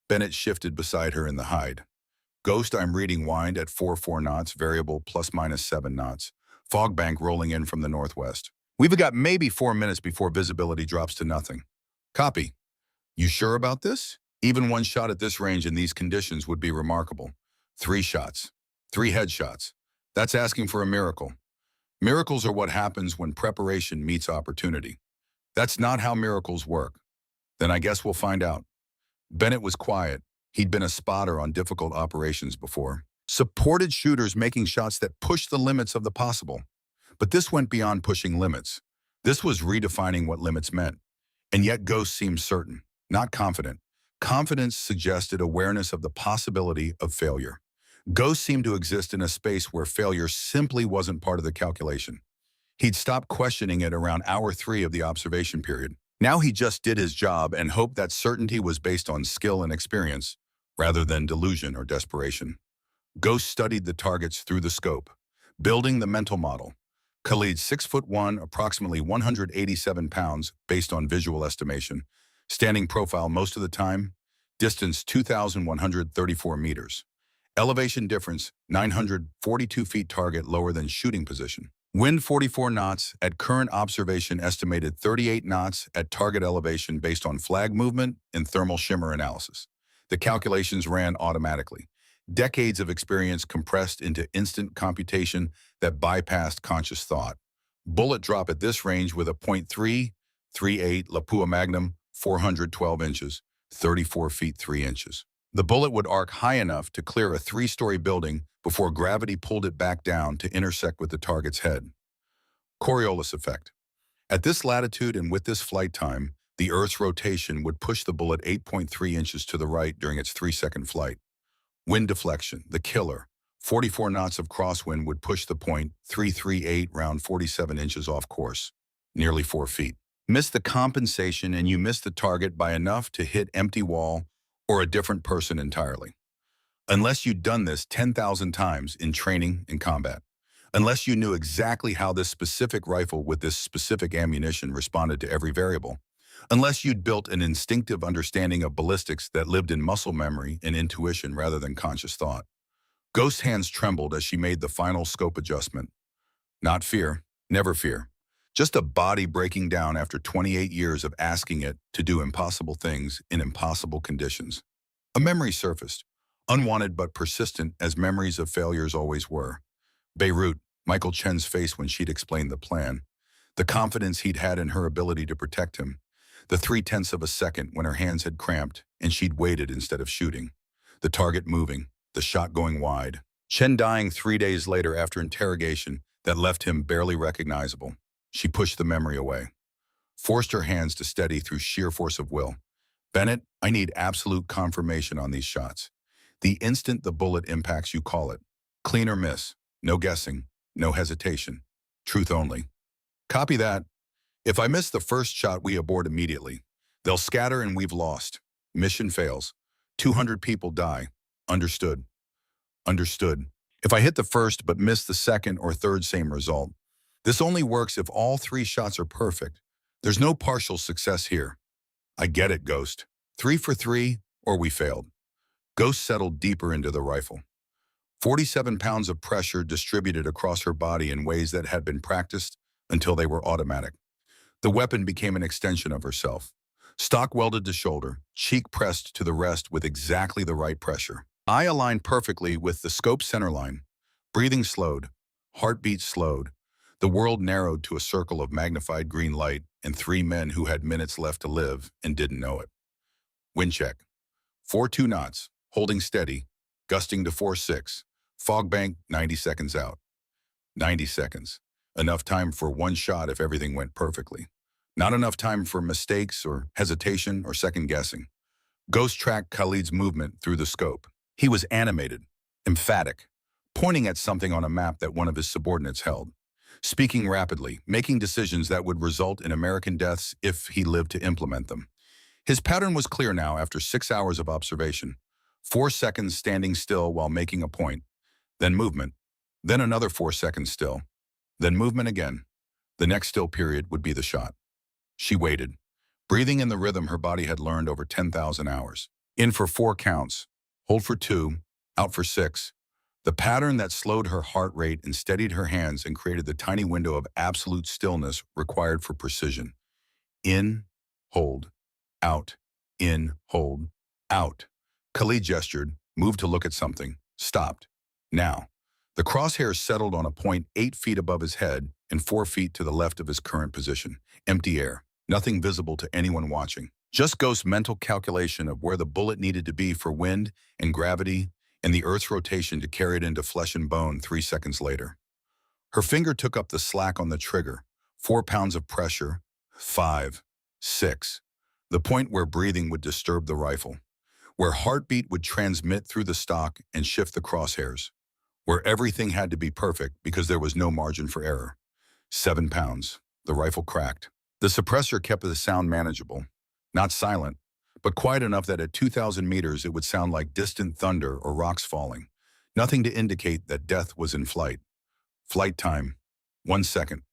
Bennett shifted beside her in the hide. Ghost, I'm reading wind at 4 knots, variable ±7 knots. Fog bank rolling in from the northwest. We've got maybe 4 minutes before visibility drops to nothing. Copy. You sure about this? Even one shot at this range in these conditions would be remarkable. 3 shots. 3 headshots. That's asking for a miracle. Miracles are what happens when preparation meets opportunity. That's not how miracles work. Then I guess we'll find out. Bennett was quiet. He'd been a spotter on difficult operations before. Supported shooters making shots that pushed the limits of the possible. But this went beyond pushing limits. This was redefining what limits meant. And yet Ghost seemed certain, not confident. Confidence suggested awareness of the possibility of failure. Ghost seemed to exist in a space where failure simply wasn't part of the calculation. He'd stopped questioning it around hour 3 of the observation period. Now he just did his job and hoped that certainty was based on skill and experience, rather than delusion or desperation. Ghost studied the targets through the scope, building the mental model. Khalid, 6'1", approximately 187 pounds, based on visual estimation. Standing profile most of the time. Distance 2,134 meters. Elevation difference, 942 feet target lower than shooting position. Wind 44 knots, at current observation estimated 38 knots at target elevation based on flag movement and thermal shimmer analysis. The calculations ran automatically. Decades of experience compressed into instant computation that bypassed conscious thought. Bullet drop at this range with a .338 Lapua Magnum, 412 inches, 34 feet 3 inches. The bullet would arc high enough to clear a 3-story building before gravity pulled it back down to intersect with the target's head. Coriolis effect. At this latitude and with this flight time, the Earth's rotation would push the bullet 8.3 inches to the right during its 3-second flight. Wind deflection, the killer. 44 knots of crosswind would push the .338 round 47 inches off course, nearly 4 feet. Miss the compensation and you miss the target by enough to hit empty wall or a different person entirely. Unless you'd done this 10,000 times in training and combat. Unless you knew exactly how this specific rifle with this specific ammunition responded to every variable. Unless you'd built an instinctive understanding of ballistics that lived in muscle memory and intuition rather than conscious thought. Ghost's hands trembled as she made the final scope adjustment. Not fear, never fear. Just a body breaking down after 28 years of asking it to do impossible things in impossible conditions. A memory surfaced, unwanted but persistent as memories of failures always were. Beirut, Michael Chen's face when she'd explained the plan. The confidence he'd had in her ability to protect him. The 0.3 of a second when her hands had cramped and she'd waited instead of shooting. The target moving, the shot going wide. Chen dying 3 days later after interrogation that left him barely recognizable. She pushed the memory away. Forced her hands to steady through sheer force of will. Bennett, I need absolute confirmation on these shots. The instant the bullet impacts, you call it. Clean or miss. No guessing. No hesitation. Truth only. Copy that. If I miss the first shot, we abort immediately. They'll scatter and we've lost. Mission fails. 200 people die. Understood. Understood. If I hit the first but miss the second or third, same result. This only works if all 3 shots are perfect. There's no partial success here. I get it, Ghost. 3 for 3, or we failed. Ghost settled deeper into the rifle. 47 pounds of pressure distributed across her body in ways that had been practiced until they were automatic. The weapon became an extension of herself. Stock welded to shoulder, cheek pressed to the rest with exactly the right pressure. Eye aligned perfectly with the scope centerline. Breathing slowed. Heartbeat slowed. The world narrowed to a circle of magnified green light and 3 men who had minutes left to live and didn't know it. Wind check. 4.2 knots, holding steady, gusting to 4.6. Fog bank 90 seconds out. 90 seconds. Enough time for one shot if everything went perfectly. Not enough time for mistakes or hesitation or second guessing. Ghost tracked Khalid's movement through the scope. He was animated, emphatic, pointing at something on a map that one of his subordinates held, speaking rapidly, making decisions that would result in American deaths if he lived to implement them. His pattern was clear now after 6 hours of observation. 4 seconds standing still while making a point, then movement, then another 4 seconds still, then movement again. The next still period would be the shot. She waited, breathing in the rhythm her body had learned over 10,000 hours. In for 4 counts, hold for 2, out for 6. The pattern that slowed her heart rate and steadied her hands and created the tiny window of absolute stillness required for precision. In, hold, out, in, hold, out. Khalid gestured, moved to look at something, stopped. Now. The crosshairs settled on a point 8 feet above his head and 4 feet to the left of his current position. Empty air, nothing visible to anyone watching. Just Ghost's mental calculation of where the bullet needed to be for wind and gravity and the Earth's rotation to carry it into flesh and bone 3 seconds later. Her finger took up the slack on the trigger. 4 pounds of pressure. 5, 6. The point where breathing would disturb the rifle. Where heartbeat would transmit through the stock and shift the crosshairs. Where everything had to be perfect because there was no margin for error. 7 pounds. The rifle cracked. The suppressor kept the sound manageable. Not silent, but quiet enough that at 2,000 meters it would sound like distant thunder or rocks falling. Nothing to indicate that death was in flight. Flight time. 1 second.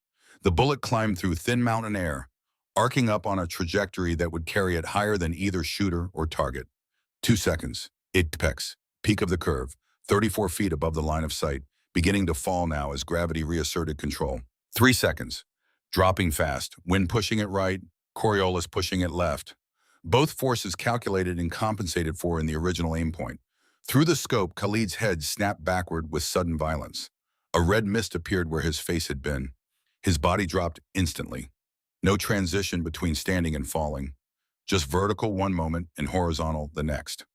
The bullet climbed through thin mountain air, arcing up on a trajectory that would carry it higher than either shooter or target. 2 seconds. It pecs. Peak of the curve. 34 feet above the line of sight, beginning to fall now as gravity reasserted control. 3 seconds. Dropping fast, wind pushing it right, Coriolis pushing it left. Both forces calculated and compensated for in the original aim point. Through the scope, Khalid's head snapped backward with sudden violence. A red mist appeared where his face had been. His body dropped instantly. No transition between standing and falling. Just vertical one moment and horizontal the next.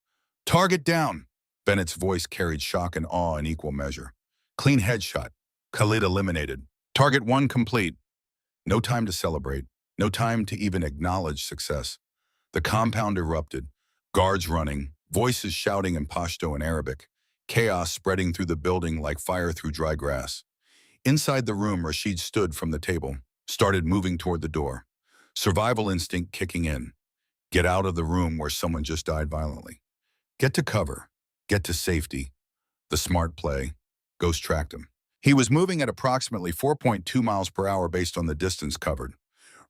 Target down! Bennett's voice carried shock and awe in equal measure. Clean headshot. Khalid eliminated. Target 1 complete. No time to celebrate. No time to even acknowledge success. The compound erupted. Guards running. Voices shouting in Pashto and Arabic. Chaos spreading through the building like fire through dry grass. Inside the room, Rashid stood from the table, started moving toward the door. Survival instinct kicking in. Get out of the room where someone just died violently. Get to cover. Get to safety. The smart play. Ghost tracked him. He was moving at approximately 4.2 miles per hour based on the distance covered,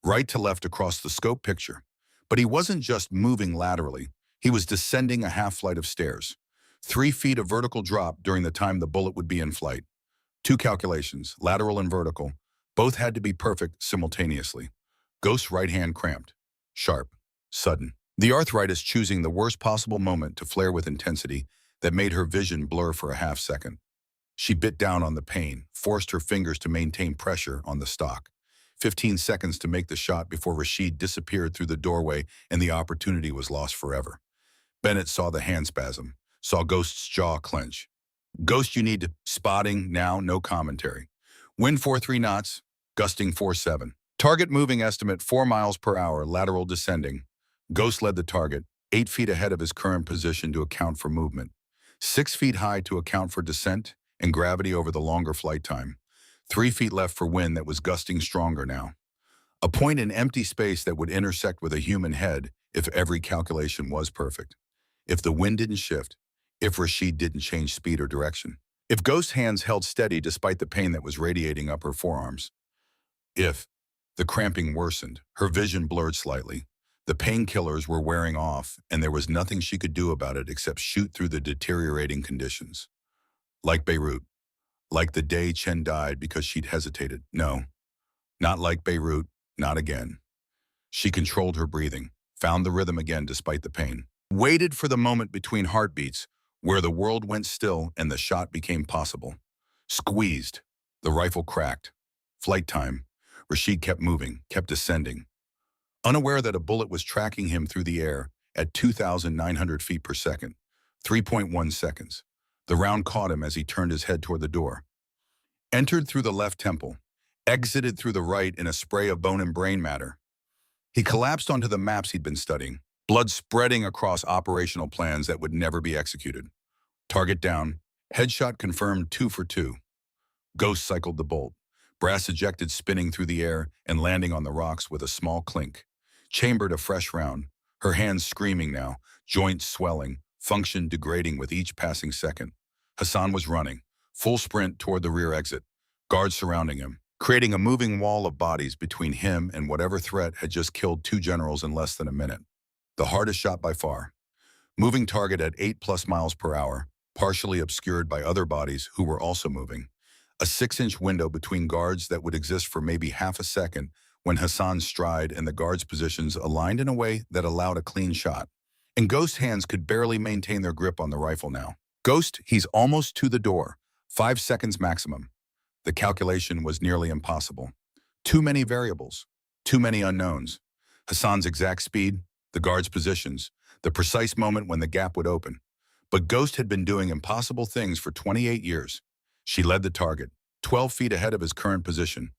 right to left across the scope picture. But he wasn't just moving laterally. He was descending a half flight of stairs. 3 feet of vertical drop during the time the bullet would be in flight. 2 calculations, lateral and vertical. Both had to be perfect simultaneously. Ghost's right hand cramped. Sharp. Sudden. The arthritis choosing the worst possible moment to flare with intensity that made her vision blur for a half second. She bit down on the pain, forced her fingers to maintain pressure on the stock. 15 seconds to make the shot before Rashid disappeared through the doorway and the opportunity was lost forever. Bennett saw the hand spasm, saw Ghost's jaw clench. Ghost, you need to... Spotting, now, no commentary. Wind 4-3 knots, gusting 4-7. Target moving estimate 4 miles per hour, lateral descending. Ghost led the target, 8 feet ahead of his current position to account for movement. 6 feet high to account for descent and gravity over the longer flight time. 3 feet left for wind that was gusting stronger now. A point in empty space that would intersect with a human head if every calculation was perfect. If the wind didn't shift, if Rashid didn't change speed or direction. If Ghost's hands held steady despite the pain that was radiating up her forearms. If the cramping worsened, her vision blurred slightly. The painkillers were wearing off, and there was nothing she could do about it except shoot through the deteriorating conditions. Like Beirut. Like the day Chen died because she'd hesitated. No, not like Beirut, not again. She controlled her breathing, found the rhythm again despite the pain. Waited for the moment between heartbeats, where the world went still and the shot became possible. Squeezed. The rifle cracked. Flight time. Rashid kept moving, kept descending. Unaware that a bullet was tracking him through the air at 2,900 feet per second, 3.1 seconds. The round caught him as he turned his head toward the door. Entered through the left temple, exited through the right in a spray of bone and brain matter. He collapsed onto the maps he'd been studying, blood spreading across operational plans that would never be executed. Target down, Headshot confirmed 2 for 2. Ghost cycled the bolt. Brass ejected spinning through the air and landing on the rocks with a small clink. Chambered a fresh round. Her hands screaming now, joints swelling, function degrading with each passing second. Hassan was running, full sprint toward the rear exit. Guards surrounding him, creating a moving wall of bodies between him and whatever threat had just killed 2 generals in less than a minute. The hardest shot by far. Moving target at 8+ miles per hour, partially obscured by other bodies who were also moving. A 6-inch window between guards that would exist for maybe half a second when Hassan's stride and the guards' positions aligned in a way that allowed a clean shot. And Ghost's hands could barely maintain their grip on the rifle now. Ghost, he's almost to the door. 5 seconds maximum. The calculation was nearly impossible. Too many variables. Too many unknowns. Hassan's exact speed, the guards' positions, the precise moment when the gap would open. But Ghost had been doing impossible things for 28 years. She led the target, 12 feet ahead of his current position,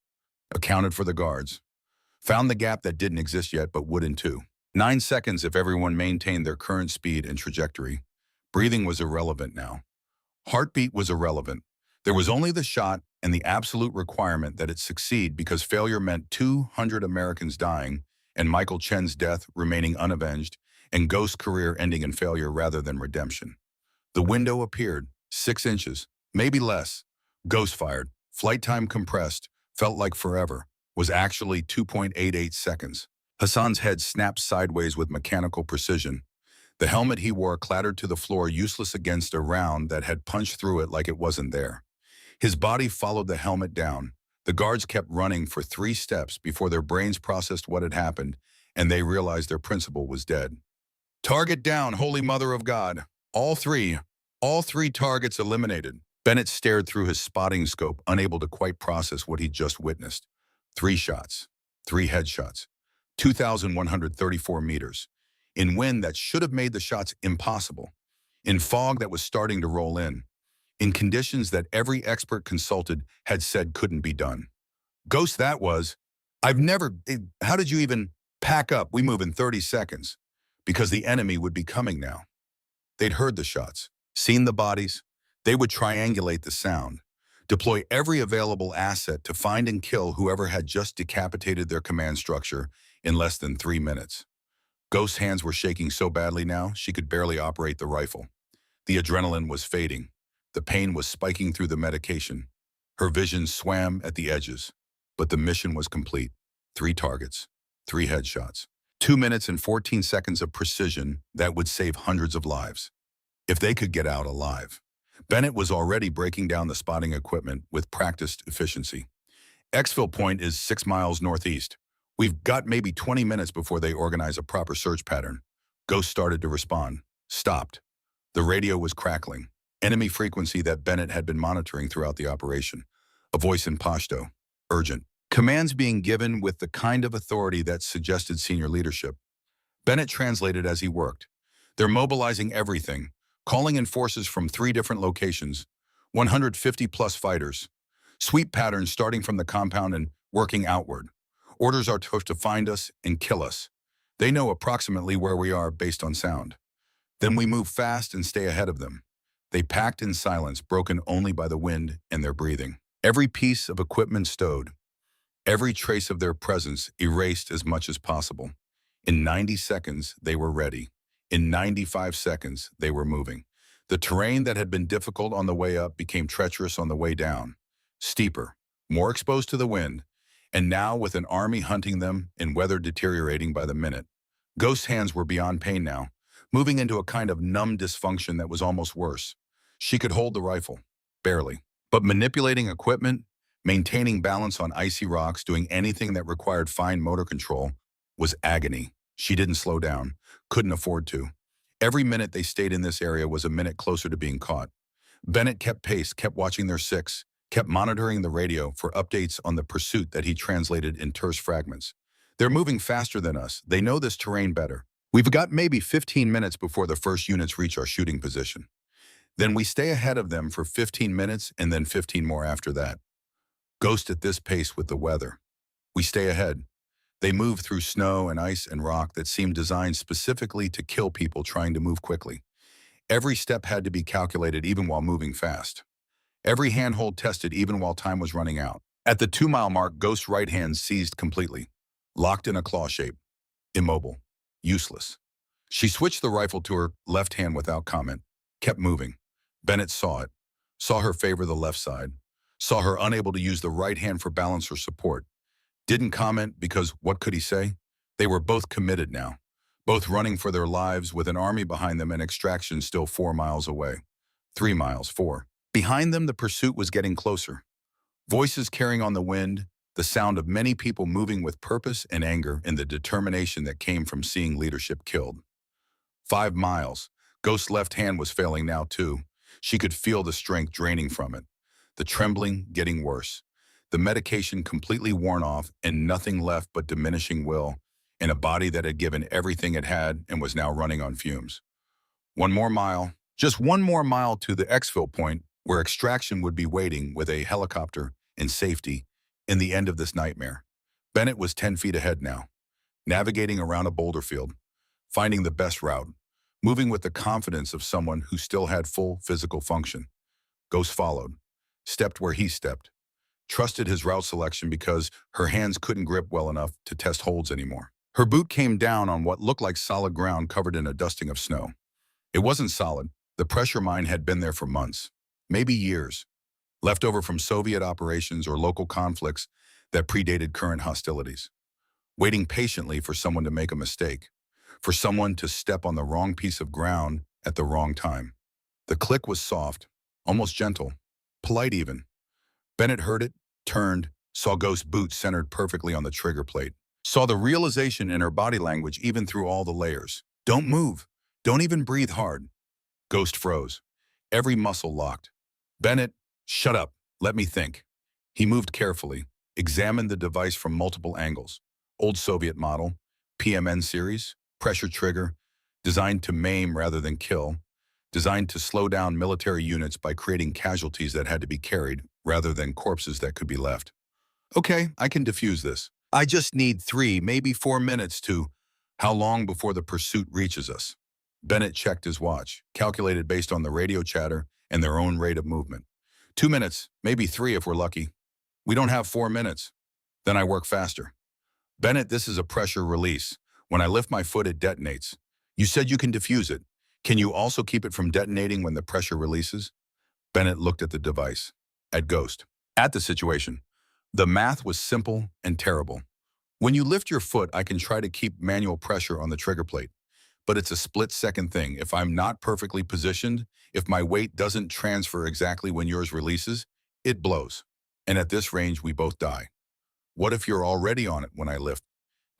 accounted for the guards, found the gap that didn't exist yet but would in 2. 9 seconds if everyone maintained their current speed and trajectory. Breathing was irrelevant now. Heartbeat was irrelevant. There was only the shot and the absolute requirement that it succeed because failure meant 200 Americans dying and Michael Chen's death remaining unavenged and Ghost's career ending in failure rather than redemption. The window appeared, 6 inches. Maybe less. Ghost fired. Flight time compressed. Felt like forever. Was actually 2.88 seconds. Hassan's head snapped sideways with mechanical precision. The helmet he wore clattered to the floor useless against a round that had punched through it like it wasn't there. His body followed the helmet down. The guards kept running for 3 steps before their brains processed what had happened, and they realized their principal was dead. Target down, Holy Mother of God. All three targets eliminated. Bennett stared through his spotting scope, unable to quite process what he'd just witnessed. 3 shots. 3 headshots. 2,134 meters. In wind that should have made the shots impossible. In fog that was starting to roll in. In conditions that every expert consulted had said couldn't be done. Ghost, that was. How did you even pack up? We move in 30 seconds. Because the enemy would be coming now. They'd heard the shots, seen the bodies. They would triangulate the sound, deploy every available asset to find and kill whoever had just decapitated their command structure in less than 3 minutes. Ghost's hands were shaking so badly now she could barely operate the rifle. The adrenaline was fading. The pain was spiking through the medication. Her vision swam at the edges. But the mission was complete. 3 targets, 3 headshots. 2 minutes and 14 seconds of precision that would save hundreds of lives. If they could get out alive. Bennett was already breaking down the spotting equipment with practiced efficiency. Exfil Point is 6 miles northeast. We've got maybe 20 minutes before they organize a proper search pattern. Ghost started to respond. Stopped. The radio was crackling. Enemy frequency that Bennett had been monitoring throughout the operation. A voice in Pashto. Urgent. Commands being given with the kind of authority that suggested senior leadership. Bennett translated as he worked. They're mobilizing everything. Calling in forces from 3 different locations, 150+ fighters. Sweep patterns starting from the compound and working outward. Orders are to find us and kill us. They know approximately where we are based on sound. Then we move fast and stay ahead of them. They packed in silence, broken only by the wind and their breathing. Every piece of equipment stowed. Every trace of their presence erased as much as possible. In 90 seconds, they were ready. In 95 seconds, they were moving. The terrain that had been difficult on the way up became treacherous on the way down. Steeper, more exposed to the wind, and now with an army hunting them and weather deteriorating by the minute. Ghost's hands were beyond pain now, moving into a kind of numb dysfunction that was almost worse. She could hold the rifle, barely. But manipulating equipment, maintaining balance on icy rocks, doing anything that required fine motor control, was agony. She didn't slow down, couldn't afford to. Every minute they stayed in this area was a minute closer to being caught. Bennett kept pace, kept watching their 6, kept monitoring the radio for updates on the pursuit that he translated in terse fragments. They're moving faster than us. They know this terrain better. We've got maybe 15 minutes before the first units reach our shooting position. Then we stay ahead of them for 15 minutes and then 15 more after that. Ghost at this pace with the weather. We stay ahead. They move through snow and ice and rock that seemed designed specifically to kill people trying to move quickly. Every step had to be calculated even while moving fast. Every handhold tested even while time was running out. At the 2-mile mark, Ghost's right hand seized completely, locked in a claw shape, immobile, useless. She switched the rifle to her left hand without comment, kept moving. Bennett saw her favor the left side, saw her unable to use the right hand for balance or support. Didn't comment because what could he say? They were both committed now, both running for their lives with an army behind them and extraction still 4 miles away. 3 miles, 4. Behind them, the pursuit was getting closer. Voices carrying on the wind, the sound of many people moving with purpose and anger in the determination that came from seeing leadership killed. 5 miles. Ghost's left hand was failing now too. She could feel the strength draining from it, the trembling getting worse, the medication completely worn off and nothing left but diminishing will in a body that had given everything it had and was now running on fumes. 1 more mile, just 1 more mile to the exfil point where extraction would be waiting with a helicopter in safety in the end of this nightmare. Bennett was 10 feet ahead now, navigating around a boulder field, finding the best route, moving with the confidence of someone who still had full physical function. Ghost followed, stepped where he stepped, trusted his route selection because her hands couldn't grip well enough to test holds anymore. Her boot came down on what looked like solid ground covered in a dusting of snow. It wasn't solid. The pressure mine had been there for months, maybe years, left over from Soviet operations or local conflicts that predated current hostilities, waiting patiently for someone to make a mistake, for someone to step on the wrong piece of ground at the wrong time. The click was soft, almost gentle, polite even. Bennett heard it, turned, saw Ghost's boots centered perfectly on the trigger plate, saw the realization in her body language even through all the layers. Don't move. Don't even breathe hard. Ghost froze, every muscle locked. Bennett, shut up. Let me think. He moved carefully, examined the device from multiple angles. Old Soviet model, PMN series, pressure trigger, designed to maim rather than kill, designed to slow down military units by creating casualties that had to be carried rather than corpses that could be left. Okay, I can defuse this. I just need 3, maybe 4 minutes to... How long before the pursuit reaches us? Bennett checked his watch, calculated based on the radio chatter and their own rate of movement. 2 minutes, maybe 3 if we're lucky. We don't have 4 minutes. Then I work faster. Bennett, this is a pressure release. When I lift my foot, it detonates. You said you can defuse it. Can you also keep it from detonating when the pressure releases? Bennett looked at the device, at Ghost, at the situation. The math was simple and terrible. When you lift your foot, I can try to keep manual pressure on the trigger plate. But it's a split-second thing. If I'm not perfectly positioned, if my weight doesn't transfer exactly when yours releases, it blows. And at this range, we both die. What if you're already on it when I lift?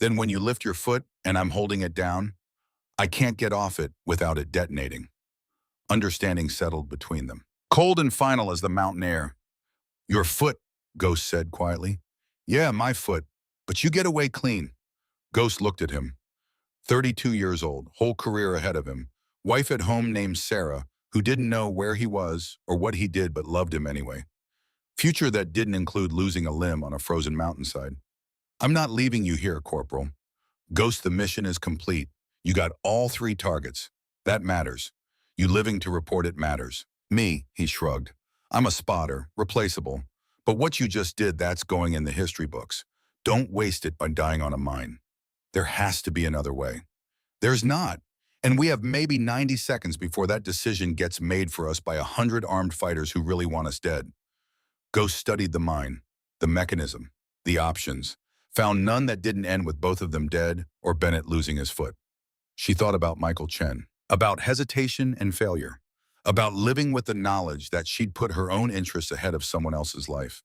Then when you lift your foot and I'm holding it down, I can't get off it without it detonating. Understanding settled between them. Cold and final as the mountain air. Your foot, Ghost said quietly. Yeah, my foot. But you get away clean. Ghost looked at him. 32 years old, whole career ahead of him. Wife at home named Sarah, who didn't know where he was or what he did but loved him anyway. Future that didn't include losing a limb on a frozen mountainside. I'm not leaving you here, Corporal. Ghost, the mission is complete. You got all 3 targets. That matters. You living to report it matters. Me, he shrugged. I'm a spotter, replaceable. But what you just did, that's going in the history books. Don't waste it by dying on a mine. There has to be another way. There's not. And we have maybe 90 seconds before that decision gets made for us by 100 armed fighters who really want us dead. Ghost studied the mine, the mechanism, the options, found none that didn't end with both of them dead or Bennett losing his foot. She thought about Michael Chen, about hesitation and failure, about living with the knowledge that she'd put her own interests ahead of someone else's life.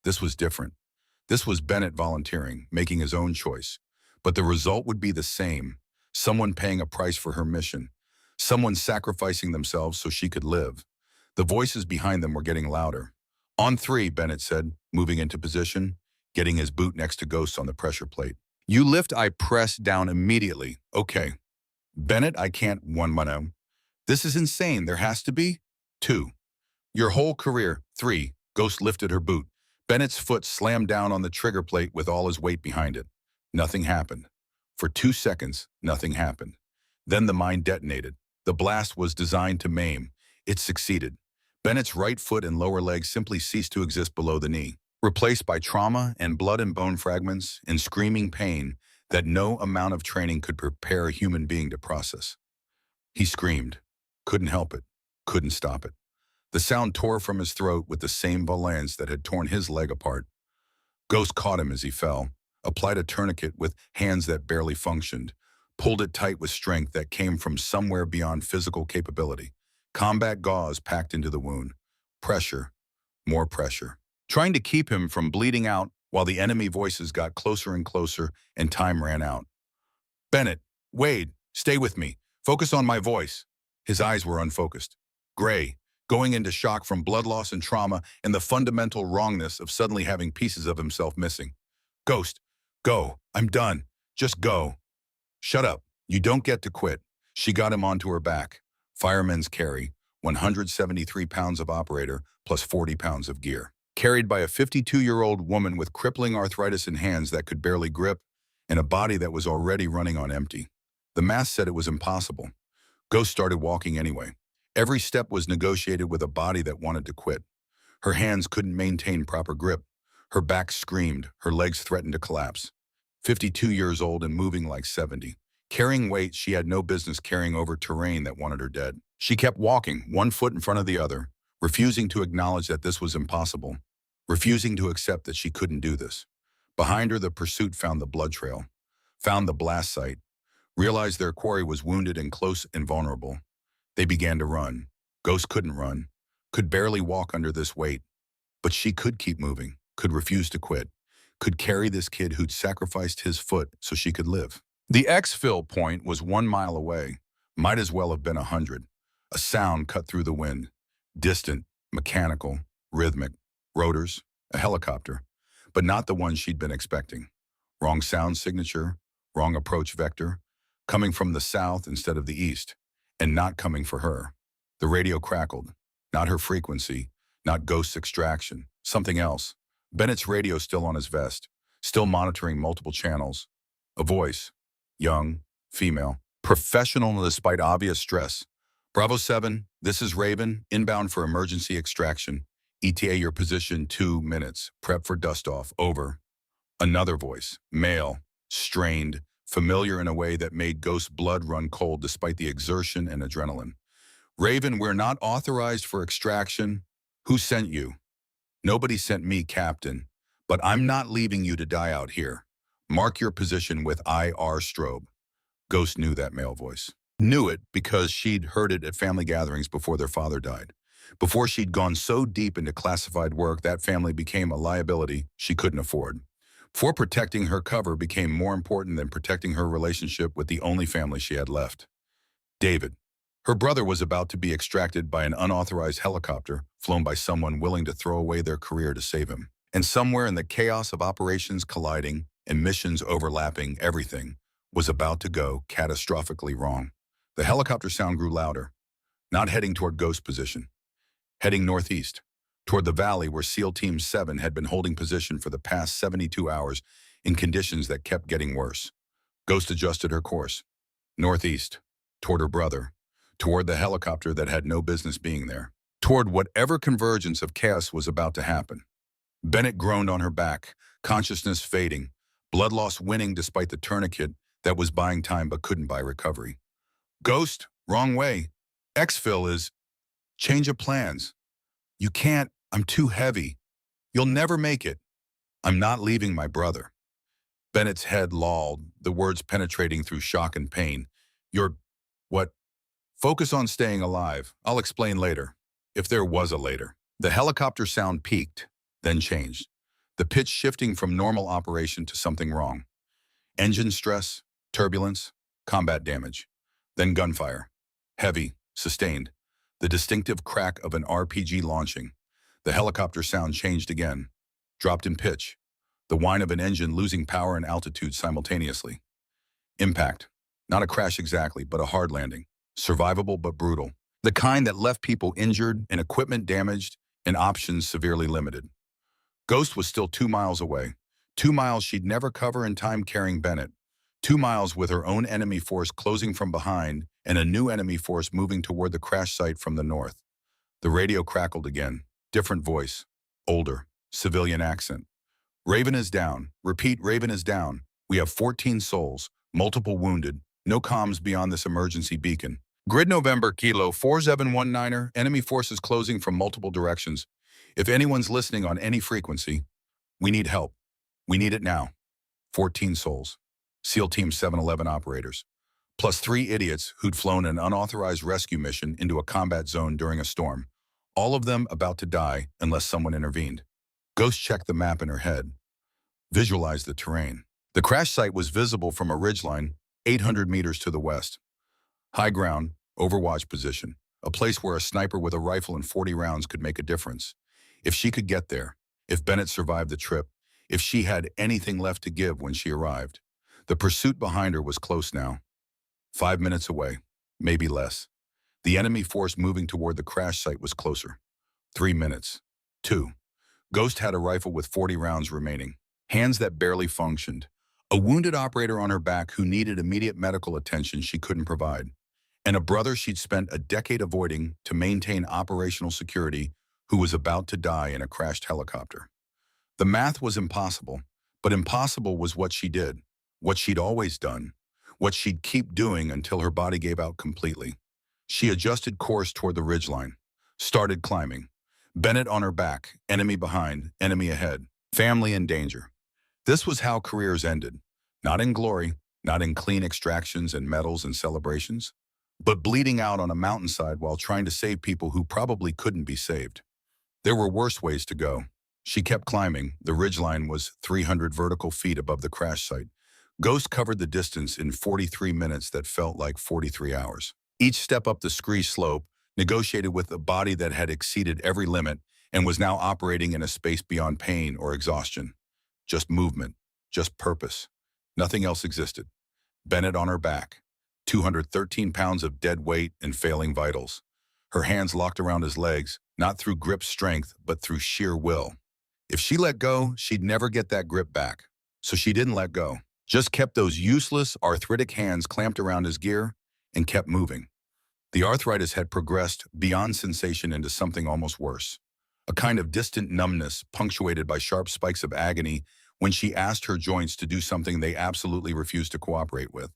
This was different. This was Bennett volunteering, making his own choice. But the result would be the same. Someone paying a price for her mission. Someone sacrificing themselves so she could live. The voices behind them were getting louder. On 3, Bennett said, moving into position, getting his boot next to Ghost on the pressure plate. You lift, I press down immediately. Okay. Bennett, I can't. 1. This is insane. There has to be. 2. Your whole career. 3. Ghost lifted her boot. Bennett's foot slammed down on the trigger plate with all his weight behind it. Nothing happened. For 2 seconds, nothing happened. Then the mine detonated. The blast was designed to maim. It succeeded. Bennett's right foot and lower leg simply ceased to exist below the knee, replaced by trauma and blood and bone fragments and screaming pain that no amount of training could prepare a human being to process. He screamed, couldn't help it, couldn't stop it. The sound tore from his throat with the same violence that had torn his leg apart. Ghost caught him as he fell, applied a tourniquet with hands that barely functioned, pulled it tight with strength that came from somewhere beyond physical capability. Combat gauze packed into the wound. Pressure, more pressure. Trying to keep him from bleeding out while the enemy voices got closer and closer and time ran out. Bennett, Wade, stay with me. Focus on my voice. His eyes were unfocused. Gray, going into shock from blood loss and trauma and the fundamental wrongness of suddenly having pieces of himself missing. Ghost, go. I'm done. Just go. Shut up. You don't get to quit. She got him onto her back. Fireman's carry, 173 pounds of operator plus 40 pounds of gear. Carried by a 52-year-old woman with crippling arthritis in hands that could barely grip and a body that was already running on empty. The math said it was impossible. Ghost started walking anyway. Every step was negotiated with a body that wanted to quit. Her hands couldn't maintain proper grip. Her back screamed. Her legs threatened to collapse. 52 years old and moving like 70. Carrying weight she had no business carrying over terrain that wanted her dead. She kept walking, one foot in front of the other, refusing to acknowledge that this was impossible, refusing to accept that she couldn't do this. Behind her, the pursuit found the blood trail, found the blast site, realized their quarry was wounded and close and vulnerable. They began to run. Ghost couldn't run, could barely walk under this weight, but she could keep moving, could refuse to quit, could carry this kid who'd sacrificed his foot so she could live. The exfil point was 1 mile away, might as well have been 100. A sound cut through the wind, distant, mechanical, rhythmic, rotors, a helicopter, but not the one she'd been expecting. Wrong sound signature, wrong approach vector, coming from the south instead of the east, and not coming for her. The radio crackled, not her frequency, not Ghost's extraction, something else. Bennett's radio still on his vest, still monitoring multiple channels. A voice, young, female, professional despite obvious stress. Bravo 7, this is Raven, inbound for emergency extraction. ETA your position 2 minutes. Prep for dust-off. Over. Another voice, male, strained, familiar in a way that made Ghost's blood run cold despite the exertion and adrenaline. Raven, we're not authorized for extraction. Who sent you? Nobody sent me, Captain, but I'm not leaving you to die out here. Mark your position with IR strobe. Ghost knew that male voice. Knew it because she'd heard it at family gatherings before their father died. Before she'd gone so deep into classified work, that family became a liability she couldn't afford. For protecting her cover became more important than protecting her relationship with the only family she had left. David. Her brother was about to be extracted by an unauthorized helicopter flown by someone willing to throw away their career to save him. And somewhere in the chaos of operations colliding and missions overlapping, everything was about to go catastrophically wrong. The helicopter sound grew louder, not heading toward Ghost position, heading northeast, toward the valley where SEAL Team 7 had been holding position for the past 72 hours in conditions that kept getting worse. Ghost adjusted her course, northeast, toward her brother, toward the helicopter that had no business being there, toward whatever convergence of chaos was about to happen. Bennett groaned on her back, consciousness fading, blood loss winning despite the tourniquet that was buying time but couldn't buy recovery. Ghost, wrong way. Exfil is change of plans. You can't, I'm too heavy. You'll never make it. I'm not leaving my brother. Bennett's head lolled, the words penetrating through shock and pain. You're, what? Focus on staying alive. I'll explain later. If there was a later. The helicopter sound peaked, then changed. The pitch shifting from normal operation to something wrong. Engine stress, turbulence, combat damage. Then gunfire. Heavy, sustained. The distinctive crack of an RPG launching. The helicopter sound changed again. Dropped in pitch. The whine of an engine losing power and altitude simultaneously. Impact. Not a crash exactly, but a hard landing. Survivable but brutal. The kind that left people injured and equipment damaged and options severely limited. Ghost was still 2 miles away. 2 miles she'd never cover in time carrying Bennett. 2 miles with her own enemy force closing from behind and a new enemy force moving toward the crash site from the north. The radio crackled again. Different voice. Older. Civilian accent. Raven is down. Repeat, Raven is down. We have 14 souls, multiple wounded. No comms beyond this emergency beacon. Grid November Kilo 4719er, enemy forces closing from multiple directions. If anyone's listening on any frequency, we need help. We need it now. 14 souls. SEAL Team 711 operators. Plus 3 idiots who'd flown an unauthorized rescue mission into a combat zone during a storm. All of them about to die unless someone intervened. Ghost checked the map in her head. Visualized the terrain. The crash site was visible from a ridgeline 800 meters to the west. High ground, overwatch position, a place where a sniper with a rifle and 40 rounds could make a difference. If she could get there, if Bennett survived the trip, if she had anything left to give when she arrived. The pursuit behind her was close now. 5 minutes away, maybe less. The enemy force moving toward the crash site was closer. 3 minutes. 2. Ghost had a rifle with 40 rounds remaining. Hands that barely functioned. A wounded operator on her back who needed immediate medical attention she couldn't provide. And a brother she'd spent a decade avoiding to maintain operational security who was about to die in a crashed helicopter. The math was impossible, but impossible was what she did, what she'd always done, what she'd keep doing until her body gave out completely. She adjusted course toward the ridgeline, started climbing. Bennett on her back, enemy behind, enemy ahead, family in danger. This was how careers ended. Not in glory, not in clean extractions and medals and celebrations, but bleeding out on a mountainside while trying to save people who probably couldn't be saved. There were worse ways to go. She kept climbing. The ridgeline was 300 vertical feet above the crash site. Ghost covered the distance in 43 minutes that felt like 43 hours. Each step up the scree slope negotiated with a body that had exceeded every limit and was now operating in a space beyond pain or exhaustion. Just movement, just purpose. Nothing else existed. Bennett on her back, 213 pounds of dead weight and failing vitals. Her hands locked around his legs, not through grip strength, but through sheer will. If she let go, she'd never get that grip back. So she didn't let go. Just kept those useless, arthritic hands clamped around his gear and kept moving. The arthritis had progressed beyond sensation into something almost worse. A kind of distant numbness punctuated by sharp spikes of agony when she asked her joints to do something they absolutely refused to cooperate with.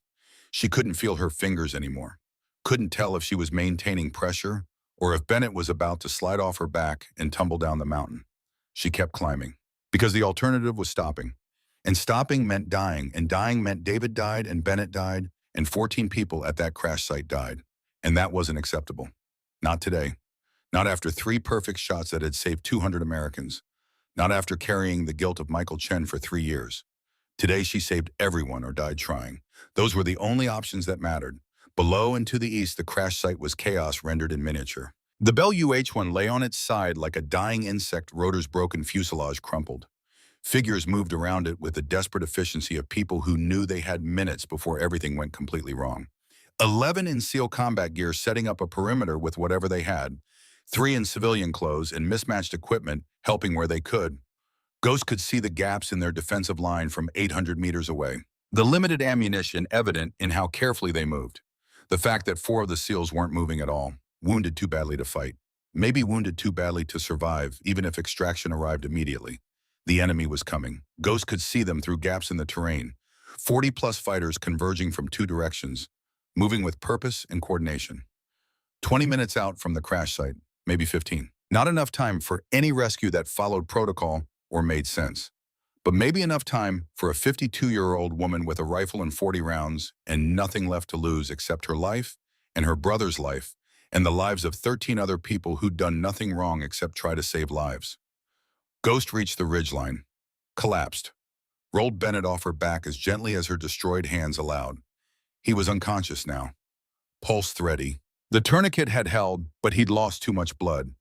She couldn't feel her fingers anymore. Couldn't tell if she was maintaining pressure or if Bennett was about to slide off her back and tumble down the mountain. She kept climbing because the alternative was stopping. And stopping meant dying, and dying meant David died and Bennett died and 14 people at that crash site died. And that wasn't acceptable. Not today. Not after 3 perfect shots that had saved 200 Americans. Not after carrying the guilt of Michael Chen for 3 years. Today she saved everyone or died trying. Those were the only options that mattered. Below and to the east, the crash site was chaos rendered in miniature. The Bell UH-1 lay on its side like a dying insect, rotor's broken fuselage crumpled. Figures moved around it with the desperate efficiency of people who knew they had minutes before everything went completely wrong. 11 in SEAL combat gear setting up a perimeter with whatever they had. 3 in civilian clothes and mismatched equipment helping where they could. Ghost could see the gaps in their defensive line from 800 meters away. The limited ammunition evident in how carefully they moved. The fact that 4 of the SEALs weren't moving at all. Wounded too badly to fight. Maybe wounded too badly to survive, even if extraction arrived immediately. The enemy was coming. Ghost could see them through gaps in the terrain. 40-plus fighters converging from 2 directions, moving with purpose and coordination. 20 minutes out from the crash site, maybe 15. Not enough time for any rescue that followed protocol or made sense. But maybe enough time for a 52-year-old woman with a rifle and 40 rounds and nothing left to lose except her life and her brother's life and the lives of 13 other people who'd done nothing wrong except try to save lives. Ghost reached the ridgeline, collapsed, rolled Bennett off her back as gently as her destroyed hands allowed. He was unconscious now, pulse thready. The tourniquet had held, but he'd lost too much blood.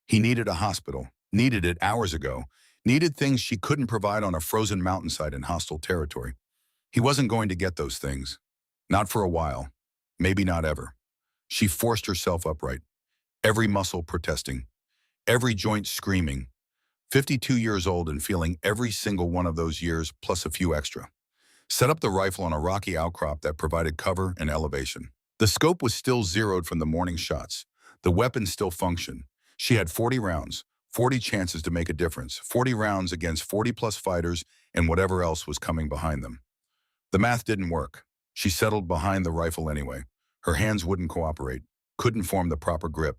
He needed a hospital, needed it hours ago, needed things she couldn't provide on a frozen mountainside in hostile territory. He wasn't going to get those things. Not for a while, maybe not ever. She forced herself upright, every muscle protesting, every joint screaming. 52 years old and feeling every single one of those years plus a few extra. Set up the rifle on a rocky outcrop that provided cover and elevation. The scope was still zeroed from the morning shots. The weapon still functioned. She had 40 rounds, 40 chances to make a difference, 40 rounds against 40-plus fighters and whatever else was coming behind them. The math didn't work. She settled behind the rifle anyway. Her hands wouldn't cooperate, couldn't form the proper grip.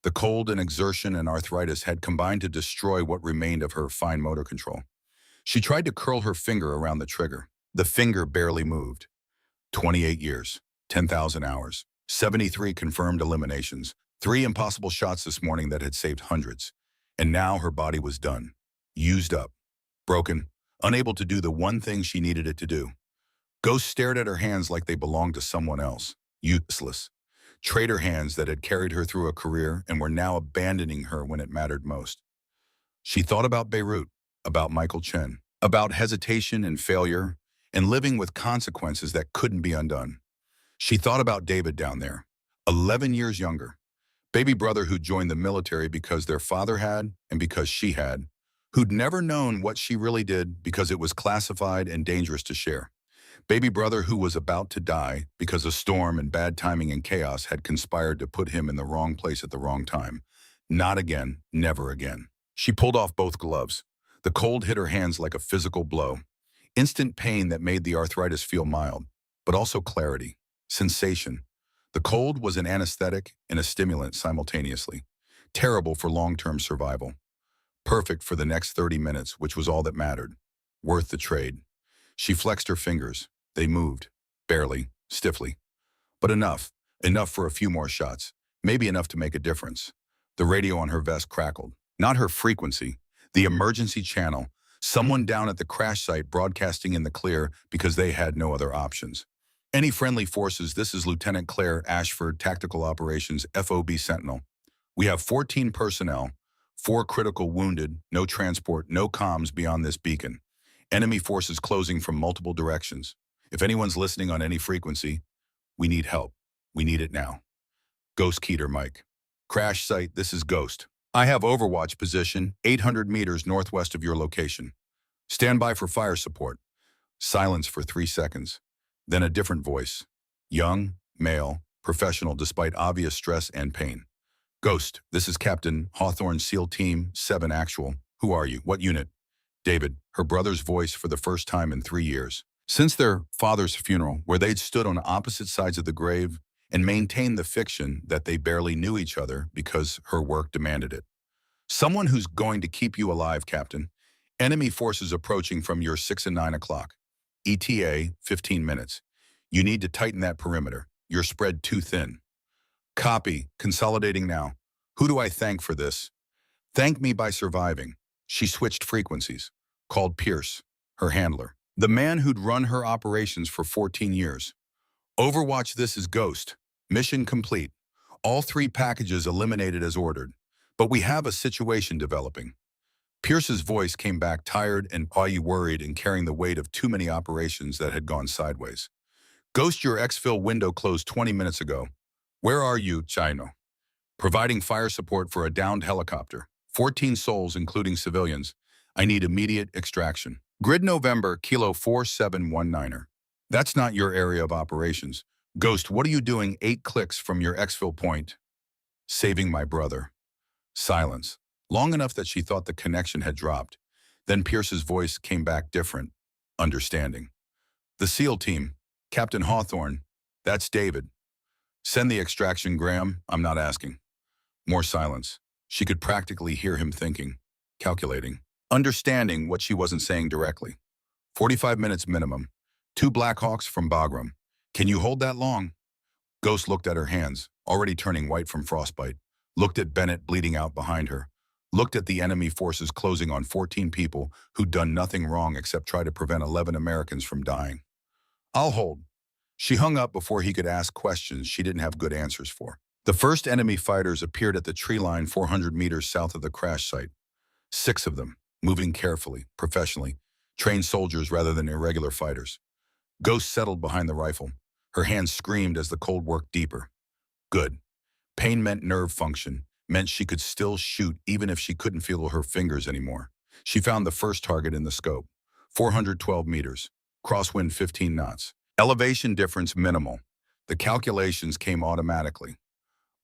The cold and exertion and arthritis had combined to destroy what remained of her fine motor control. She tried to curl her finger around the trigger. The finger barely moved. 28 years, 10,000 hours, 73 confirmed eliminations, 3 impossible shots this morning that had saved hundreds. And now her body was done, used up, broken, unable to do the one thing she needed it to do. Ghost stared at her hands like they belonged to someone else, useless. Traitor hands that had carried her through a career and were now abandoning her when it mattered most. She thought about Beirut, about Michael Chen, about hesitation and failure, and living with consequences that couldn't be undone. She thought about David down there, 11 years younger, baby brother who'd joined the military because their father had and because she had, who'd never known what she really did because it was classified and dangerous to share. Baby brother who was about to die because a storm and bad timing and chaos had conspired to put him in the wrong place at the wrong time. Not again, never again. She pulled off both gloves. The cold hit her hands like a physical blow. Instant pain that made the arthritis feel mild, but also clarity, sensation. The cold was an anesthetic and a stimulant simultaneously. Terrible for long-term survival. Perfect for the next 30 minutes, which was all that mattered. Worth the trade. She flexed her fingers. They moved, barely, stiffly. But enough for a few more shots, maybe enough to make a difference. The radio on her vest crackled. Not her frequency, the emergency channel, someone down at the crash site broadcasting in the clear because they had no other options. Any friendly forces, this is Lieutenant Claire Ashford, Tactical Operations, FOB Sentinel. We have 14 personnel, 4 critical wounded, no transport, no comms beyond this beacon. Enemy forces closing from multiple directions. If anyone's listening on any frequency, we need help. We need it now. Ghost Keeter, Mike. Crash site, this is Ghost. I have Overwatch position, 800 meters northwest of your location. Stand by for fire support. Silence for 3 seconds. Then a different voice. Young, male, professional despite obvious stress and pain. Ghost, this is Captain Hawthorne SEAL Team 7 Actual. Who are you? What unit? David, her brother's voice for the first time in 3 years. Since their father's funeral, where they'd stood on opposite sides of the grave and maintained the fiction that they barely knew each other because her work demanded it. Someone who's going to keep you alive, Captain. Enemy forces approaching from your 6 and 9 o'clock. ETA, 15 minutes. You need to tighten that perimeter. You're spread too thin. Copy. Consolidating now. Who do I thank for this? Thank me by surviving. She switched frequencies. Called Pierce, her handler. The man who'd run her operations for 14 years. Overwatch, this is Ghost. Mission complete. All 3 packages eliminated as ordered. But we have a situation developing. Pierce's voice came back tired and worried and carrying the weight of too many operations that had gone sideways. Ghost, your exfil window closed 20 minutes ago. Where are you, Chino? Providing fire support for a downed helicopter. 14 souls, including civilians. I need immediate extraction. Grid November, Kilo 4719er. That's not your area of operations. Ghost, what are you doing 8 clicks from your exfil point? Saving my brother. Silence. Long enough that she thought the connection had dropped. Then Pierce's voice came back different, understanding. The SEAL team, Captain Hawthorne, that's David. Send the extraction, Graham, I'm not asking. More silence. She could practically hear him thinking, calculating, understanding what she wasn't saying directly. 45 minutes minimum. 2 Blackhawks from Bagram. Can you hold that long? Ghost looked at her hands, already turning white from frostbite, looked at Bennett bleeding out behind her, looked at the enemy forces closing on 14 people who'd done nothing wrong except try to prevent 11 Americans from dying. I'll hold. She hung up before he could ask questions she didn't have good answers for. The first enemy fighters appeared at the tree line 400 meters south of the crash site. 6 of them, moving carefully, professionally, trained soldiers rather than irregular fighters. Ghost settled behind the rifle. Her hands screamed as the cold worked deeper. Good. Pain meant nerve function, meant she could still shoot even if she couldn't feel her fingers anymore. She found the first target in the scope. 412 meters. crosswind 15 knots. Elevation difference minimal. The calculations came automatically.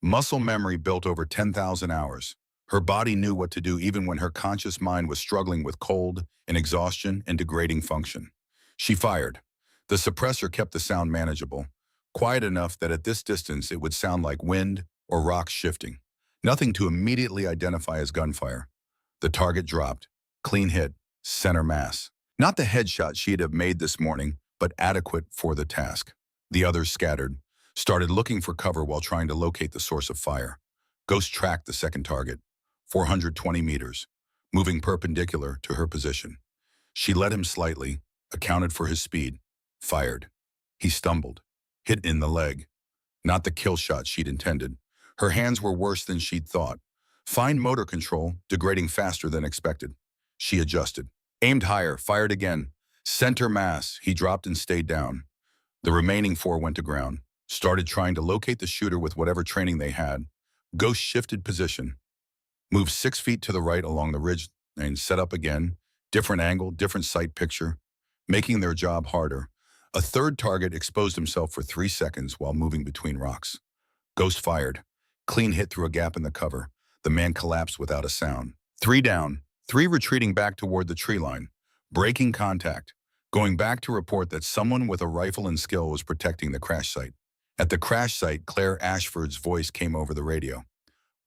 Muscle memory built over 10,000 hours. Her body knew what to do even when her conscious mind was struggling with cold and exhaustion and degrading function. She fired. The suppressor kept the sound manageable, quiet enough that at this distance it would sound like wind or rocks shifting. Nothing to immediately identify as gunfire. The target dropped. Clean hit. Center mass. Not the headshot she'd have made this morning, but adequate for the task. The others scattered, started looking for cover while trying to locate the source of fire. Ghost tracked the second target, 420 meters, moving perpendicular to her position. She led him slightly, accounted for his speed, fired. He stumbled, hit in the leg. Not the kill shot she'd intended. Her hands were worse than she'd thought. Fine motor control, degrading faster than expected. She adjusted, aimed higher, fired again. Center mass, he dropped and stayed down. The remaining 4 went to ground, started trying to locate the shooter with whatever training they had. Ghost shifted position, moved 6 feet to the right along the ridge and set up again. Different angle, different sight picture, making their job harder. A third target exposed himself for 3 seconds while moving between rocks. Ghost fired. Clean hit through a gap in the cover. The man collapsed without a sound. 3 down, 3 retreating back toward the tree line. Breaking contact. Going back to report that someone with a rifle and skill was protecting the crash site. At the crash site, Claire Ashford's voice came over the radio.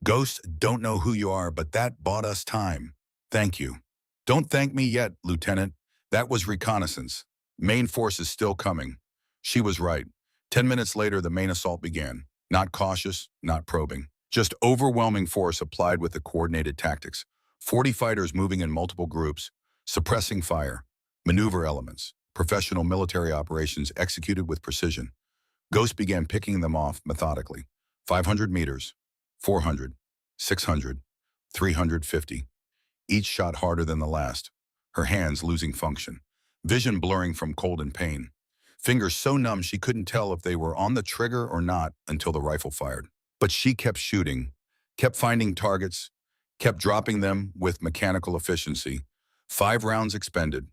"Ghost, don't know who you are, but that bought us time. Thank you." "Don't thank me yet, Lieutenant. That was reconnaissance. Main force is still coming." She was right. 10 minutes later, the main assault began. Not cautious, not probing. Just overwhelming force applied with the coordinated tactics. 40 fighters moving in multiple groups, suppressing fire. Maneuver elements, professional military operations executed with precision. Ghost began picking them off methodically. 500 meters, 400, 600, 350. Each shot harder than the last. Her hands losing function. Vision blurring from cold and pain. Fingers so numb she couldn't tell if they were on the trigger or not until the rifle fired. But she kept shooting, kept finding targets, kept dropping them with mechanical efficiency. 5 rounds expended.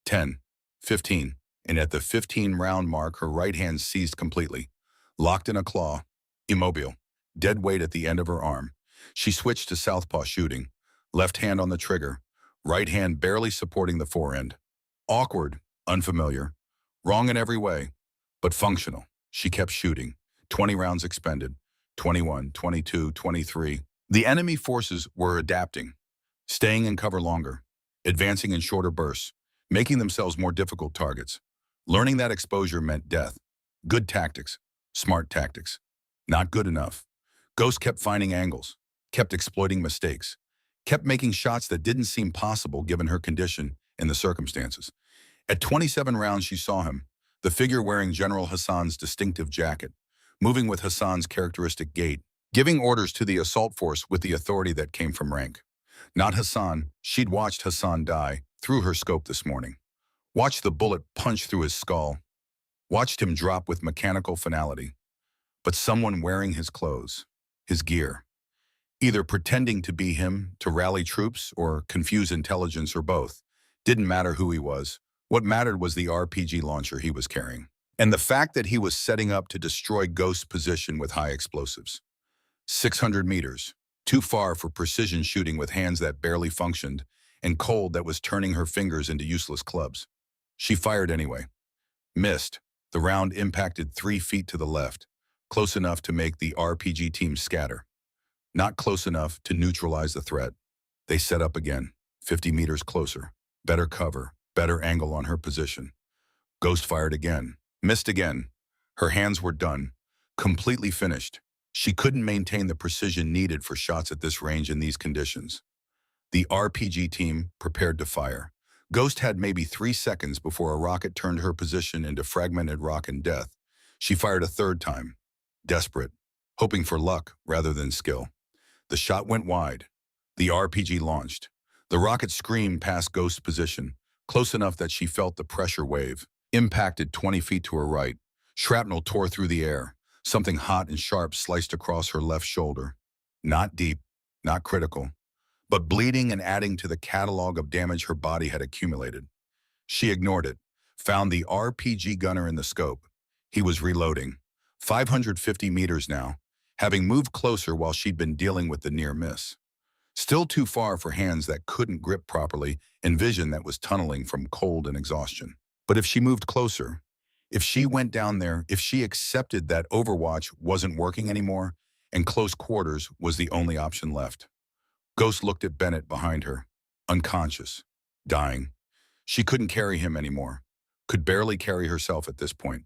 10, 15, and at the 15-round mark, her right hand seized completely, locked in a claw, immobile, dead weight at the end of her arm. She switched to southpaw shooting, left hand on the trigger, right hand barely supporting the forend. Awkward, unfamiliar, wrong in every way, but functional. She kept shooting. 20 rounds expended, 21, 22, 23. The enemy forces were adapting, staying in cover longer, advancing in shorter bursts, making themselves more difficult targets. Learning that exposure meant death. Good tactics, smart tactics. Not good enough. Ghost kept finding angles, kept exploiting mistakes, kept making shots that didn't seem possible given her condition and the circumstances. At 27 rounds, she saw him, the figure wearing General Hassan's distinctive jacket, moving with Hassan's characteristic gait, giving orders to the assault force with the authority that came from rank. Not Hassan. She'd watched Hassan die through her scope this morning. Watched the bullet punch through his skull. Watched him drop with mechanical finality. But someone wearing his clothes, his gear, either pretending to be him to rally troops or confuse intelligence or both. Didn't matter who he was. What mattered was the RPG launcher he was carrying, and the fact that he was setting up to destroy Ghost's position with high explosives. 600 meters, too far for precision shooting with hands that barely functioned, and cold that was turning her fingers into useless clubs. She fired anyway. Missed. The round impacted 3 feet to the left, close enough to make the RPG team scatter. Not close enough to neutralize the threat. They set up again, 50 meters closer. Better cover, better angle on her position. Ghost fired again. Missed again. Her hands were done, completely finished. She couldn't maintain the precision needed for shots at this range in these conditions. The RPG team prepared to fire. Ghost had maybe 3 seconds before a rocket turned her position into fragmented rock and death. She fired a third time, desperate, hoping for luck rather than skill. The shot went wide. The RPG launched. The rocket screamed past Ghost's position, close enough that she felt the pressure wave. Impacted 20 feet to her right. Shrapnel tore through the air. Something hot and sharp sliced across her left shoulder. Not deep, not critical, but bleeding and adding to the catalog of damage her body had accumulated. She ignored it, Found the RPG gunner in the scope. He was reloading. 550 meters now, having moved closer while she'd been dealing with the near miss. Still too far for hands that couldn't grip properly and vision that was tunneling from cold and exhaustion. But if she moved closer, if she went down there, if she accepted that Overwatch wasn't working anymore and close quarters was the only option left. Ghost looked at Bennett behind her, unconscious, dying. She couldn't carry him anymore, could barely carry herself at this point.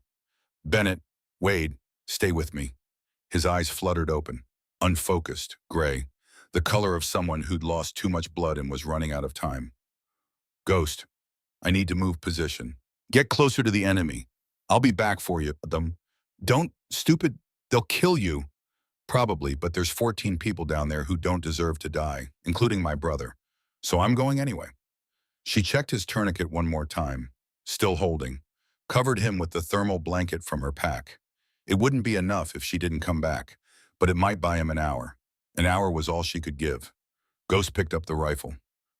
Bennett, Wade, stay with me. His eyes fluttered open, unfocused, gray, the color of someone who'd lost too much blood and was running out of time. Ghost, I need to move position. Get closer to the enemy. I'll be back for you, them. Don't, stupid, they'll kill you. Probably, but there's 14 people down there who don't deserve to die, including my brother. So I'm going anyway. She checked his tourniquet one more time, still holding, covered him with the thermal blanket from her pack. It wouldn't be enough if she didn't come back, but it might buy him an hour. An hour was all she could give. Ghost picked up the rifle,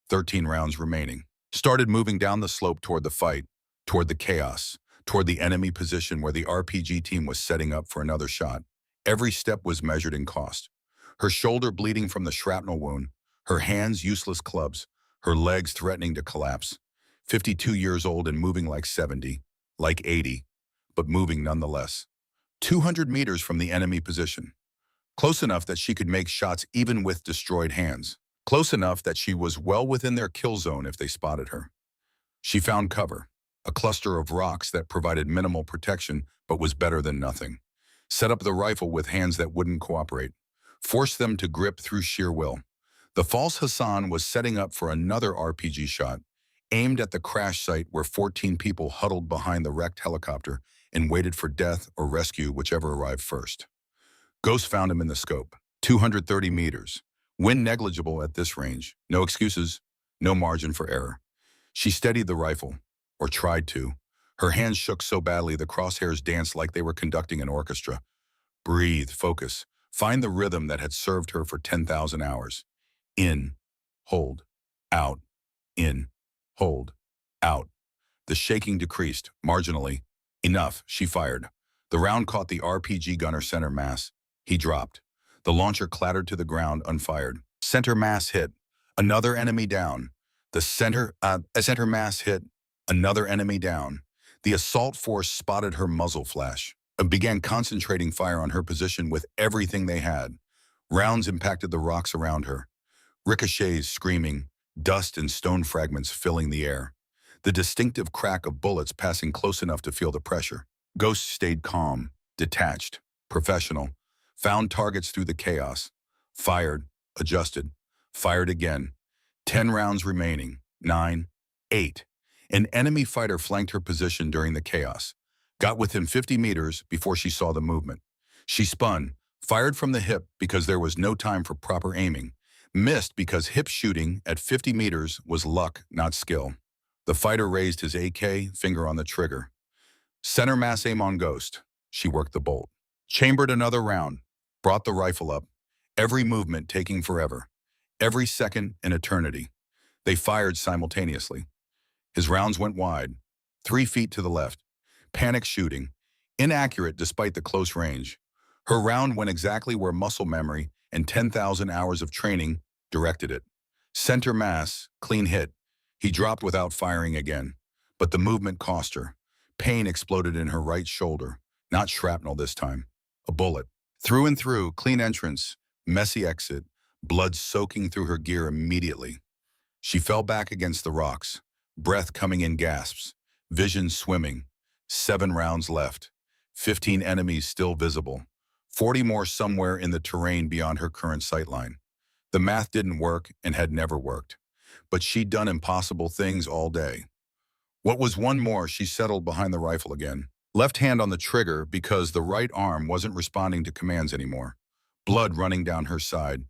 13 rounds remaining, started moving down the slope toward the fight, toward the chaos, toward the enemy position where the RPG team was setting up for another shot. Every step was measured in cost. Her shoulder bleeding from the shrapnel wound, her hands useless clubs, her legs threatening to collapse. 52 years old and moving like 70, like 80, but moving nonetheless. 200 meters from the enemy position. Close enough that she could make shots even with destroyed hands. Close enough that she was well within their kill zone if they spotted her. She found cover, a cluster of rocks that provided minimal protection but was better than nothing. Set up the rifle with hands that wouldn't cooperate. Forced them to grip through sheer will. The false Hassan was setting up for another RPG shot, aimed at the crash site where 14 people huddled behind the wrecked helicopter and waited for death or rescue, whichever arrived first. Ghost found him in the scope, 230 meters. Wind negligible at this range. No excuses, no margin for error. She steadied the rifle, or tried to. Her hands shook so badly the crosshairs danced like they were conducting an orchestra. Breathe, focus. Find the rhythm that had served her for 10,000 hours. In, hold, out, in, hold, out. The shaking decreased, marginally. Enough, she fired. The round caught the RPG gunner center mass. He dropped. The launcher clattered to the ground, unfired. Center mass hit. Another enemy down. The center mass hit. Another enemy down. The assault force spotted her muzzle flash and began concentrating fire on her position with everything they had. Rounds impacted the rocks around her. Ricochets screaming, dust and stone fragments filling the air. The distinctive crack of bullets passing close enough to feel the pressure. Ghost stayed calm, detached, professional, found targets through the chaos, fired, adjusted, fired again. 10 rounds remaining, 9, 8. An enemy fighter flanked her position during the chaos, got within 50 meters before she saw the movement. She spun, fired from the hip because there was no time for proper aiming, missed because hip shooting at 50 meters was luck, not skill. The fighter raised his AK, finger on the trigger. Center mass aim on Ghost. She worked the bolt. Chambered another round, brought the rifle up, every movement taking forever, every second an eternity. They fired simultaneously. His rounds went wide, 3 feet to the left. Panic shooting, inaccurate despite the close range. Her round went exactly where muscle memory and 10,000 hours of training directed it. Center mass, clean hit. He dropped without firing again, but the movement cost her. Pain exploded in her right shoulder, not shrapnel this time. A bullet. Through and through, clean entrance, messy exit, blood soaking through her gear immediately. She fell back against the rocks, breath coming in gasps, vision swimming. 7 rounds left, 15 enemies still visible, 40 more somewhere in the terrain beyond her current sightline. The math didn't work and had never worked, but she'd done impossible things all day. What was one more, she settled behind the rifle again. Left hand on the trigger because the right arm wasn't responding to commands anymore. Blood running down her side,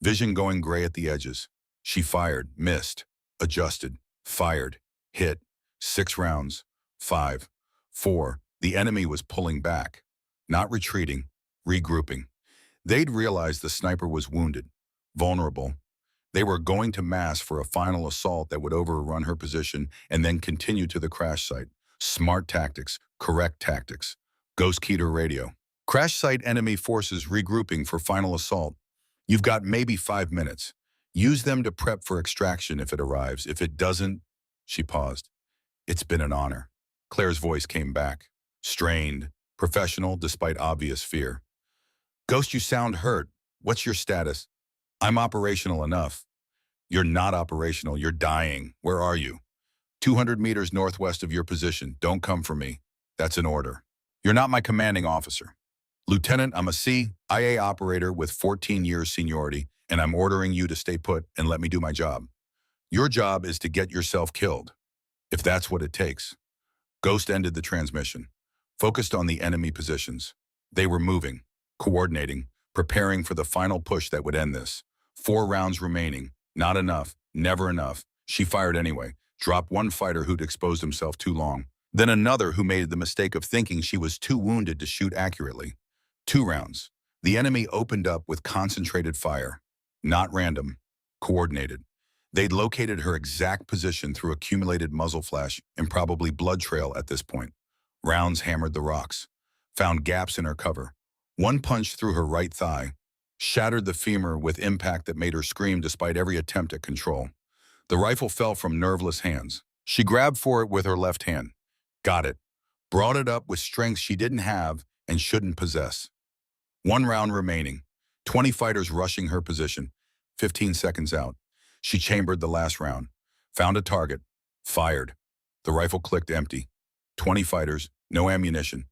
vision going gray at the edges. She fired, missed, adjusted, fired, hit. 6 rounds, 5, 4. The enemy was pulling back, not retreating, regrouping. They'd realized the sniper was wounded, vulnerable. They were going to mass for a final assault that would overrun her position and then continue to the crash site. Smart tactics, correct tactics. Ghost key to radio. Crash site enemy forces regrouping for final assault. You've got maybe 5 minutes. Use them to prep for extraction if it arrives. If it doesn't, she paused. It's been an honor. Claire's voice came back, strained, professional despite obvious fear. Ghost, you sound hurt. What's your status? I'm operational enough. You're not operational. You're dying. Where are you? 200 meters northwest of your position. Don't come for me. That's an order. You're not my commanding officer. Lieutenant, I'm a CIA operator with 14 years seniority, and I'm ordering you to stay put and let me do my job. Your job is to get yourself killed, if that's what it takes. Ghost ended the transmission, focused on the enemy positions. They were moving, coordinating, preparing for the final push that would end this. 4 rounds remaining. Not enough. Never enough. She fired anyway. Dropped one fighter who'd exposed himself too long. Then another who made the mistake of thinking she was too wounded to shoot accurately. 2 rounds. The enemy opened up with concentrated fire. Not random. Coordinated. They'd located her exact position through accumulated muzzle flash and probably blood trail at this point. Rounds hammered the rocks. Found gaps in her cover. One punch through her right thigh. Shattered the femur with impact that made her scream despite every attempt at control. The rifle fell from nerveless hands. She grabbed for it with her left hand. Got it. Brought it up with strength she didn't have and shouldn't possess. 1 round remaining. 20 fighters rushing her position. 15 seconds out. She chambered the last round. Found a target. Fired. The rifle clicked empty. 20 fighters. No ammunition.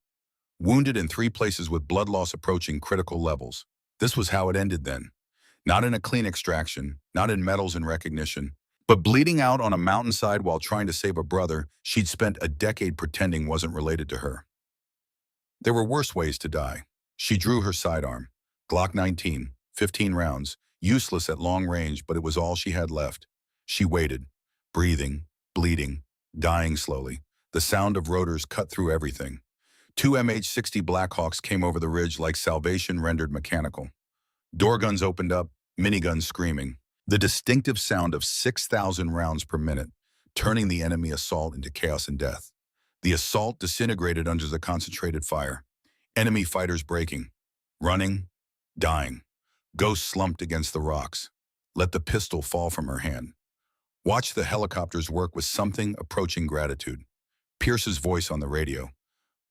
Wounded in 3 places with blood loss approaching critical levels. This was how it ended then. Not in a clean extraction. Not in medals and recognition. But bleeding out on a mountainside while trying to save a brother she'd spent a decade pretending wasn't related to her. There were worse ways to die. She drew her sidearm. Glock 19, 15 rounds, useless at long range, but it was all she had left. She waited, breathing, bleeding, dying slowly. The sound of rotors cut through everything. 2 MH-60 Blackhawks came over the ridge like salvation rendered mechanical. Door guns opened up, miniguns screaming. The distinctive sound of 6,000 rounds per minute, turning the enemy assault into chaos and death. The assault disintegrated under the concentrated fire. Enemy fighters breaking, running, dying. Ghost slumped against the rocks. Let the pistol fall from her hand. Watch the helicopters work with something approaching gratitude. Pierce's voice on the radio.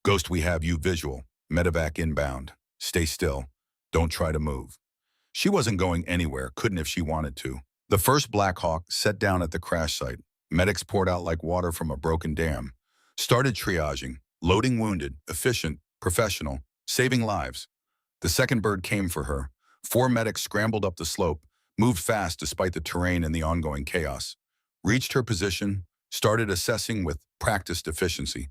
Ghost, we have you visual. Medevac inbound. Stay still. Don't try to move. She wasn't going anywhere, couldn't if she wanted to. The first Black Hawk set down at the crash site. Medics poured out like water from a broken dam. Started triaging, loading wounded, efficient, professional, saving lives. The second bird came for her. 4 medics scrambled up the slope, moved fast despite the terrain and the ongoing chaos. Reached her position, started assessing with practiced efficiency.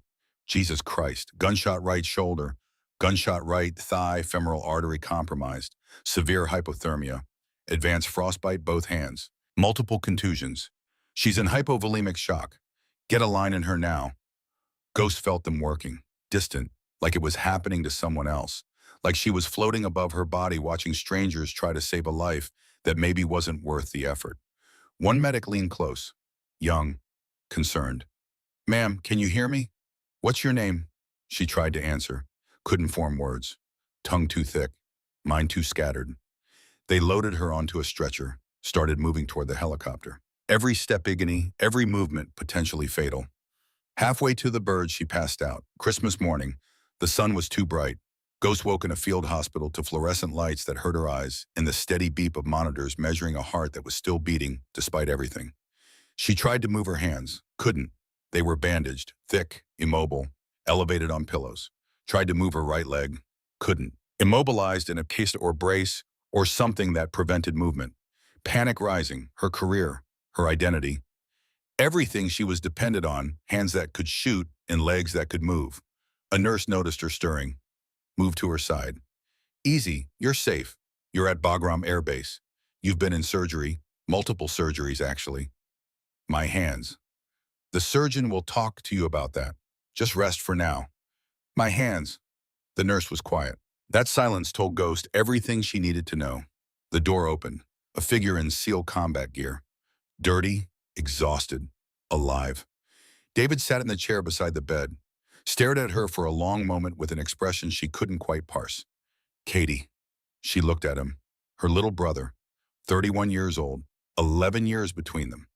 Jesus Christ, gunshot right shoulder, gunshot right thigh, femoral artery compromised, severe hypothermia, advanced frostbite both hands, multiple contusions. She's in hypovolemic shock. Get a line in her now. Ghost felt them working, distant, like it was happening to someone else, like she was floating above her body watching strangers try to save a life that maybe wasn't worth the effort. One medic leaned close, young, concerned. Ma'am, can you hear me? What's your name? She tried to answer, couldn't form words, tongue too thick, mind too scattered. They loaded her onto a stretcher, started moving toward the helicopter. Every step agony, every movement potentially fatal. Halfway to the birds, she passed out. Christmas morning, the sun was too bright. Ghost woke in a field hospital to fluorescent lights that hurt her eyes and the steady beep of monitors measuring a heart that was still beating despite everything. She tried to move her hands, couldn't. They were bandaged, thick, immobile, elevated on pillows. Tried to move her right leg, couldn't. Immobilized in a case or brace or something that prevented movement. Panic rising, her career, her identity. Everything she was dependent on, hands that could shoot and legs that could move. A nurse noticed her stirring, moved to her side. Easy, you're safe. You're at Bagram Air Base. You've been in surgery, multiple surgeries actually. My hands. The surgeon will talk to you about that. Just rest for now. My hands. The nurse was quiet. That silence told Ghost everything she needed to know. The door opened. A figure in SEAL combat gear. Dirty, exhausted, alive. David sat in the chair beside the bed, stared at her for a long moment with an expression she couldn't quite parse. Katie. She looked at him. Her little brother, 31 years old, 11 years between them.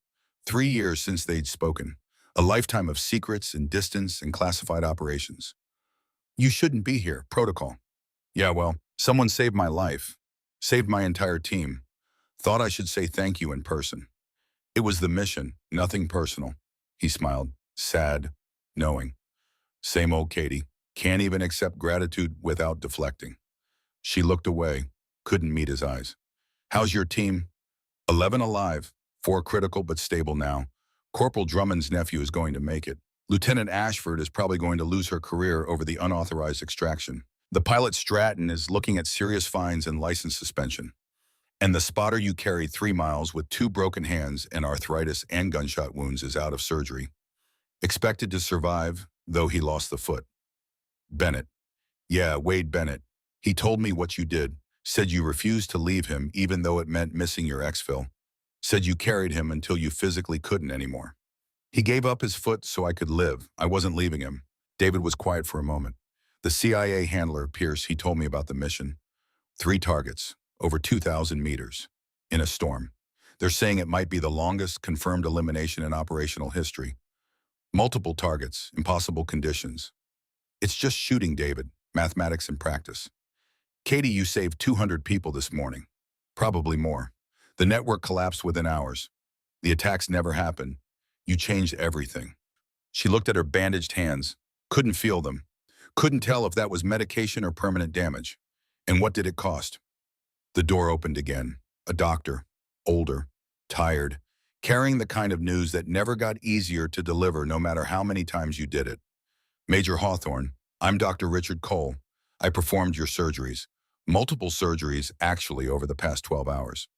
3 years since they'd spoken. A lifetime of secrets and distance and classified operations. You shouldn't be here. Protocol. Yeah, well, someone saved my life. Saved my entire team. Thought I should say thank you in person. It was the mission, nothing personal. He smiled, sad, knowing. Same old Katie. Can't even accept gratitude without deflecting. She looked away, couldn't meet his eyes. How's your team? 11 alive, 4 critical but stable now. Corporal Drummond's nephew is going to make it. Lieutenant Ashford is probably going to lose her career over the unauthorized extraction. The pilot Stratton is looking at serious fines and license suspension. And the spotter you carried 3 miles with 2 broken hands and arthritis and gunshot wounds is out of surgery. Expected to survive, though he lost the foot. Bennett. Yeah, Wade Bennett. He told me what you did. Said you refused to leave him even though it meant missing your exfil. Said you carried him until you physically couldn't anymore. He gave up his foot so I could live. I wasn't leaving him. David was quiet for a moment. The CIA handler, Pierce, he told me about the mission. 3 targets, over 2,000 meters, in a storm. They're saying it might be the longest confirmed elimination in operational history. Multiple targets, impossible conditions. It's just shooting, David, mathematics and practice. Katie, you saved 200 people this morning. Probably more. The network collapsed within hours. The attacks never happened. You changed everything. She looked at her bandaged hands. Couldn't feel them. Couldn't tell if that was medication or permanent damage. And what did it cost? The door opened again. A doctor, older, tired, carrying the kind of news that never got easier to deliver no matter how many times you did it. Major Hawthorne, I'm Dr. Richard Cole. I performed your surgeries. Multiple surgeries, actually, over the past 12 hours.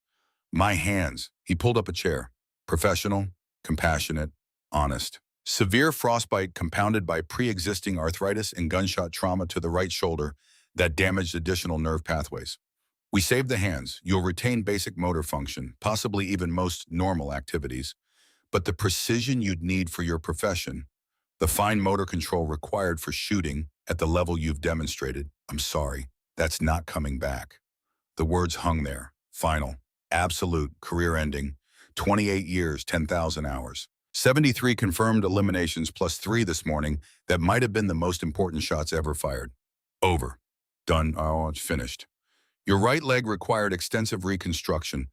My hands. He pulled up a chair. Professional, compassionate, honest. Severe frostbite compounded by pre-existing arthritis and gunshot trauma to the right shoulder that damaged additional nerve pathways. We saved the hands. You'll retain basic motor function, possibly even most normal activities. But the precision you'd need for your profession, the fine motor control required for shooting at the level you've demonstrated, I'm sorry, that's not coming back. The words hung there. Final, absolute, career-ending, 28 years, 10,000 hours. 73 confirmed eliminations plus 3 this morning that might have been the most important shots ever fired. Over. Done. Oh, it's finished. Your right leg required extensive reconstruction.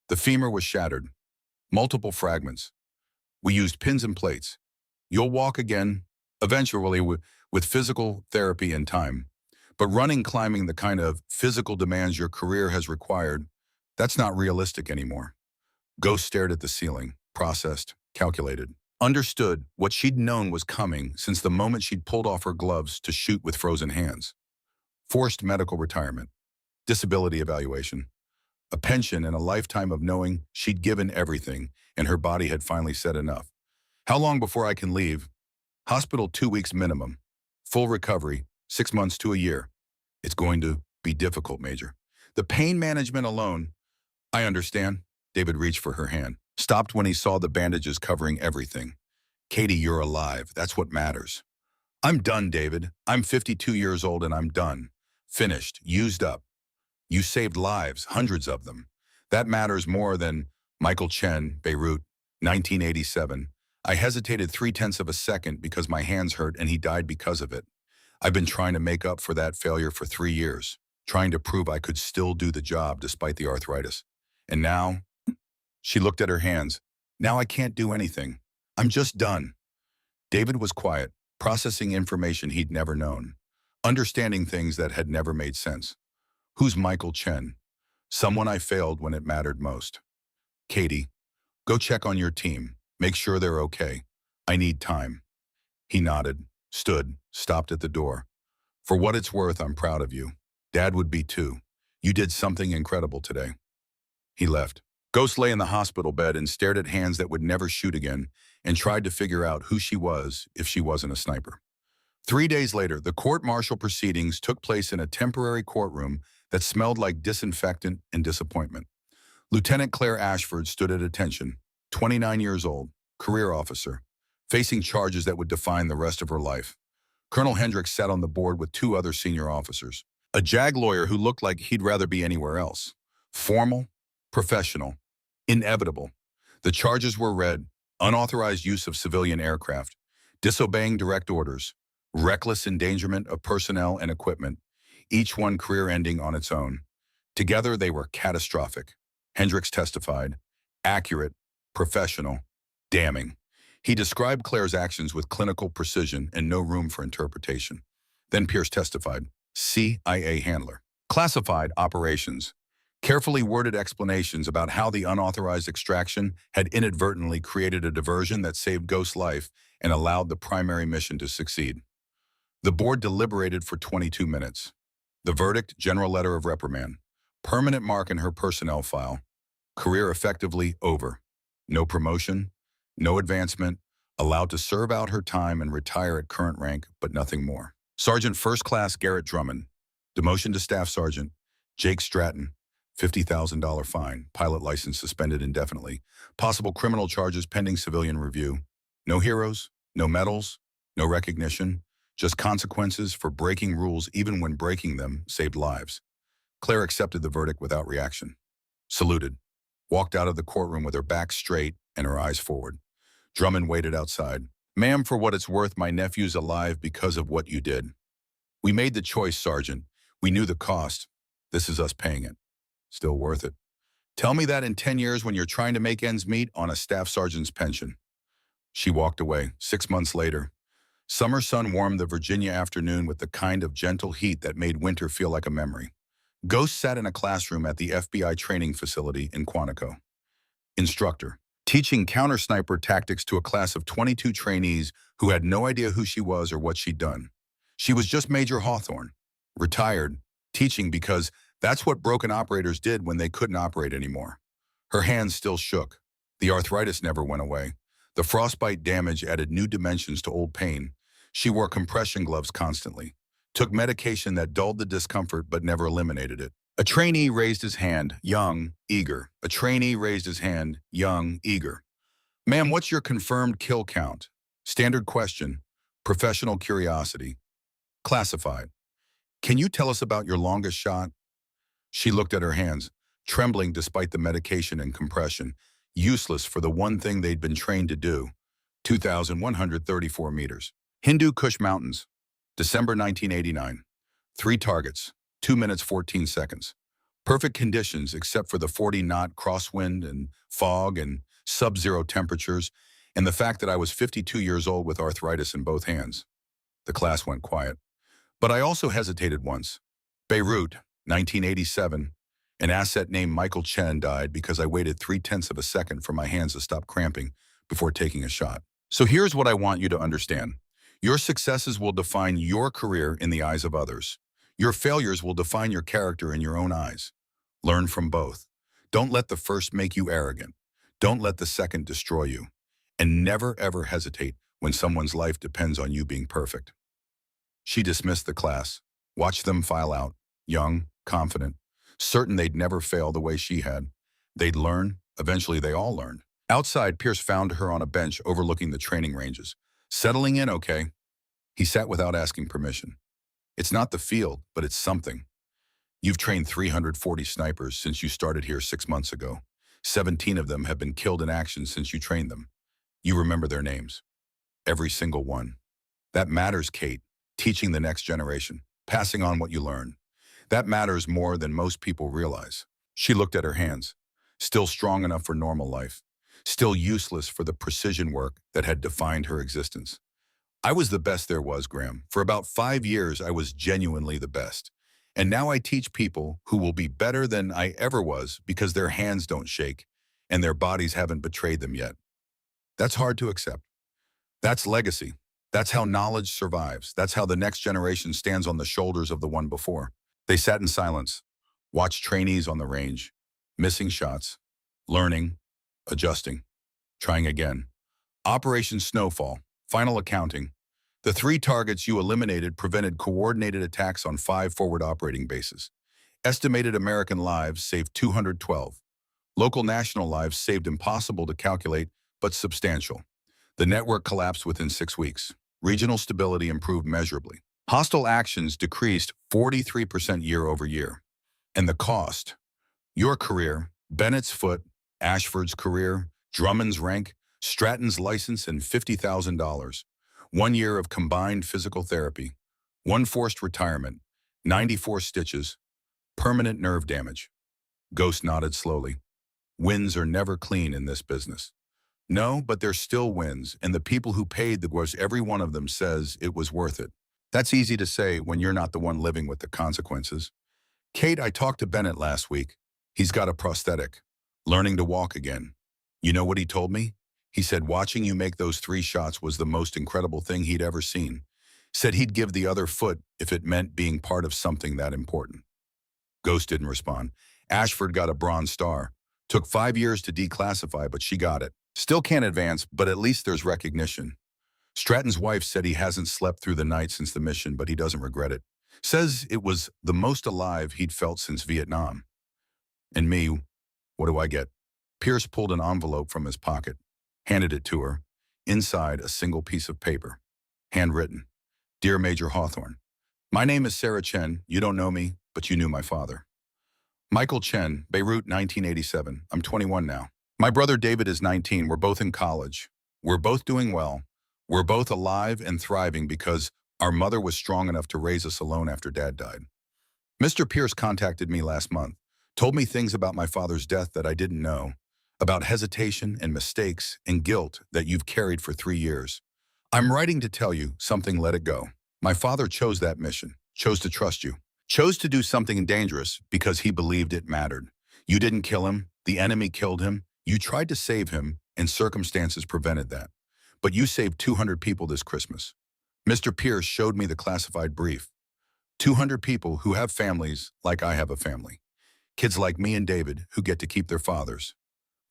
The femur was shattered. Multiple fragments. We used pins and plates. You'll walk again, eventually with physical therapy and time. But running, climbing the kind of physical demands your career has required, that's not realistic anymore. Ghost stared at the ceiling, processed, calculated. Understood what she'd known was coming since the moment she'd pulled off her gloves to shoot with frozen hands. Forced medical retirement, disability evaluation, a pension and a lifetime of knowing she'd given everything and her body had finally said enough. How long before I can leave? Hospital 2 weeks minimum. Full recovery, 6 months to a year. It's going to be difficult, Major. The pain management alone, I understand. David reached for her hand, stopped when he saw the bandages covering everything. Katie, you're alive. That's what matters. I'm done, David. I'm 52 years old and I'm done. Finished. Used up. You saved lives, hundreds of them. That matters more than Michael Chen, Beirut, 1987. I hesitated 0.3 of a second because my hands hurt and he died because of it. I've been trying to make up for that failure for 3 years, trying to prove I could still do the job despite the arthritis. And now, she looked at her hands. Now I can't do anything. I'm just done. David was quiet, processing information he'd never known, understanding things that had never made sense. Who's Michael Chen? Someone I failed when it mattered most. Katie, go check on your team. Make sure they're okay. I need time. He nodded, stood, stopped at the door. For what it's worth, I'm proud of you. Dad would be too. You did something incredible today. He left. Ghost lay in the hospital bed and stared at hands that would never shoot again and tried to figure out who she was if she wasn't a sniper. 3 days later, the court-martial proceedings took place in a temporary courtroom that smelled like disinfectant and disappointment. Lieutenant Claire Ashford stood at attention, 29 years old, career officer, facing charges that would define the rest of her life. Colonel Hendricks sat on the board with two other senior officers. A JAG lawyer who looked like he'd rather be anywhere else. Formal, professional, inevitable. The charges were read: unauthorized use of civilian aircraft, disobeying direct orders, reckless endangerment of personnel and equipment, each one career-ending on its own. Together, they were catastrophic. Hendricks testified: accurate, professional, damning. He described Claire's actions with clinical precision and no room for interpretation. Then Pierce testified: CIA handler. Classified operations. Carefully worded explanations about how the unauthorized extraction had inadvertently created a diversion that saved Ghost's life and allowed the primary mission to succeed. The board deliberated for 22 minutes. The verdict: general letter of reprimand. Permanent mark in her personnel file. Career effectively over. No promotion, no advancement, allowed to serve out her time and retire at current rank, but nothing more. Sergeant First Class Garrett Drummond. Demotion to Staff Sergeant. Jake Stratton. $50,000 fine. Pilot license suspended indefinitely. Possible criminal charges pending civilian review. No heroes, no medals, no recognition. Just consequences for breaking rules even when breaking them saved lives. Claire accepted the verdict without reaction. Saluted. Walked out of the courtroom with her back straight and her eyes forward. Drummond waited outside. Ma'am, for what it's worth, my nephew's alive because of what you did. We made the choice, Sergeant. We knew the cost. This is us paying it. Still worth it. Tell me that in 10 years when you're trying to make ends meet on a staff sergeant's pension. She walked away. 6 months later, summer sun warmed the Virginia afternoon with the kind of gentle heat that made winter feel like a memory. Ghost sat in a classroom at the FBI training facility in Quantico. Instructor, teaching counter-sniper tactics to a class of 22 trainees who had no idea who she was or what she'd done. She was just Major Hawthorne, retired, teaching because that's what broken operators did when they couldn't operate anymore. Her hands still shook. The arthritis never went away. The frostbite damage added new dimensions to old pain. She wore compression gloves constantly, took medication that dulled the discomfort but never eliminated it. A trainee raised his hand, young, eager. A trainee raised his hand, young, eager. Ma'am, what's your confirmed kill count? Standard question. Professional curiosity. Classified. Can you tell us about your longest shot? She looked at her hands, trembling despite the medication and compression, useless for the one thing they'd been trained to do. 2,134 meters. Hindu Kush Mountains. December 1989. 3 targets. 2 minutes 14 seconds. Perfect conditions except for the 40-knot crosswind and fog and sub-zero temperatures and the fact that I was 52 years old with arthritis in both hands. The class went quiet. But I also hesitated once. Beirut, 1987. An asset named Michael Chen died because I waited 0.3 of a second for my hands to stop cramping before taking a shot. So here's what I want you to understand. Your successes will define your career in the eyes of others. Your failures will define your character in your own eyes. Learn from both. Don't let the first make you arrogant. Don't let the second destroy you. And never ever hesitate when someone's life depends on you being perfect. She dismissed the class, watched them file out, young, confident, certain they'd never fail the way she had. They'd learn. Eventually they all learned. Outside, Pierce found her on a bench overlooking the training ranges. Settling in, okay? He sat without asking permission. It's not the field, but it's something. You've trained 340 snipers since you started here 6 months ago. 17 of them have been killed in action since you trained them. You remember their names. Every single one. That matters, Kate. Teaching the next generation. Passing on what you learn. That matters more than most people realize. She looked at her hands. Still strong enough for normal life. Still useless for the precision work that had defined her existence. I was the best there was, Graham. For about 5 years, I was genuinely the best. And now I teach people who will be better than I ever was because their hands don't shake and their bodies haven't betrayed them yet. That's hard to accept. That's legacy. That's how knowledge survives. That's how the next generation stands on the shoulders of the one before. They sat in silence, watched trainees on the range, missing shots, learning, adjusting, trying again. Operation Snowfall, final accounting. The 3 targets you eliminated prevented coordinated attacks on 5 forward operating bases. Estimated American lives saved 212. Local national lives saved impossible to calculate, but substantial. The network collapsed within 6 weeks. Regional stability improved measurably. Hostile actions decreased 43% year over year. And the cost? Your career, Bennett's foot, Ashford's career, Drummond's rank, Stratton's license, and $50,000. 1 year of combined physical therapy, one forced retirement, 94 stitches, permanent nerve damage. Ghost nodded slowly. Wins are never clean in this business. No, but there's still wins, and the people who paid the gross, every one of them says it was worth it. That's easy to say when you're not the one living with the consequences. Kate, I talked to Bennett last week. He's got a prosthetic, learning to walk again. You know what he told me? He said watching you make those 3 shots was the most incredible thing he'd ever seen. Said he'd give the other foot if it meant being part of something that important. Ghost didn't respond. Ashford got a bronze star. Took 5 years to declassify, but she got it. Still can't advance, but at least there's recognition. Stratton's wife said he hasn't slept through the night since the mission, but he doesn't regret it. Says it was the most alive he'd felt since Vietnam. And me, what do I get? Pierce pulled an envelope from his pocket, handed it to her. Inside, a single piece of paper. Handwritten. Dear Major Hawthorne, my name is Sarah Chen. You don't know me, but you knew my father. Michael Chen, Beirut, 1987. I'm 21 now. My brother David is 19. We're both in college. We're both doing well. We're both alive and thriving because our mother was strong enough to raise us alone after Dad died. Mr. Pierce contacted me last month, told me things about my father's death that I didn't know, about hesitation and mistakes and guilt that you've carried for 3 years. I'm writing to tell you something, let it go. My father chose that mission, chose to trust you, chose to do something dangerous because he believed it mattered. You didn't kill him. The enemy killed him. You tried to save him, and circumstances prevented that. But you saved 200 people this Christmas. Mr. Pierce showed me the classified brief. 200 people who have families like I have a family. Kids like me and David who get to keep their fathers.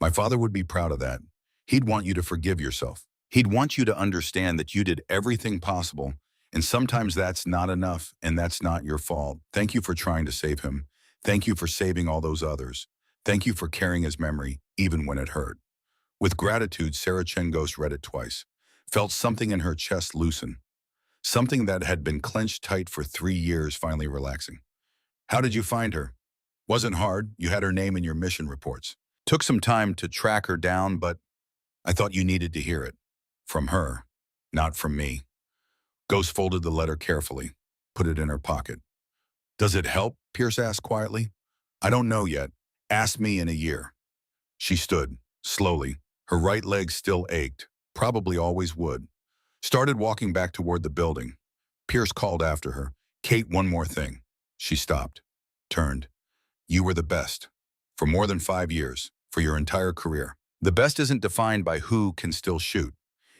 My father would be proud of that. He'd want you to forgive yourself. He'd want you to understand that you did everything possible, and sometimes that's not enough, and that's not your fault. Thank you for trying to save him. Thank you for saving all those others. Thank you for carrying his memory, even when it hurt. With gratitude, Sarah Chen Ghost read it twice. Felt something in her chest loosen. Something that had been clenched tight for 3 years finally relaxing. How did you find her? Wasn't hard. You had her name in your mission reports. Took some time to track her down, but I thought you needed to hear it. From her, not from me. Ghost folded the letter carefully, put it in her pocket. Does it help? Pierce asked quietly. I don't know yet. Ask me in a year. She stood, slowly. Her right leg still ached, probably always would. Started walking back toward the building. Pierce called after her. Kate, one more thing. She stopped, turned. You were the best. For more than 5 years, for your entire career. The best isn't defined by who can still shoot.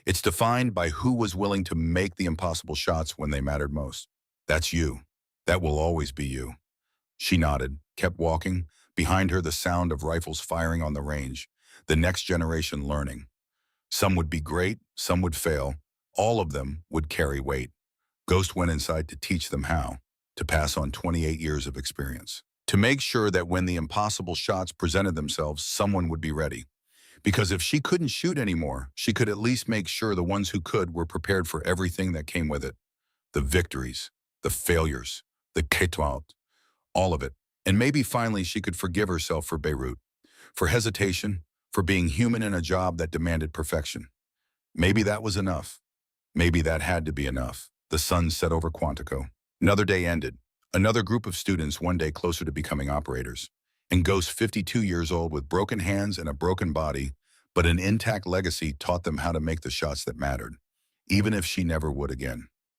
It's defined by who was willing to make the impossible shots when they mattered most. That's you. That will always be you. She nodded, kept walking. Behind her, the sound of rifles firing on the range. The next generation learning. Some would be great, some would fail. All of them would carry weight. Ghost went inside to teach them how, to pass on 28 years of experience. To make sure that when the impossible shots presented themselves, someone would be ready. Because if she couldn't shoot anymore, she could at least make sure the ones who could were prepared for everything that came with it. The victories, the failures, the étoiles, all of it. And maybe finally she could forgive herself for Beirut, for hesitation, for being human in a job that demanded perfection. Maybe that was enough. Maybe that had to be enough. The sun set over Quantico. Another day ended. Another group of students one day closer to becoming operators. And Ghost, 52 years old with broken hands and a broken body, but an intact legacy, taught them how to make the shots that mattered, even if she never would again.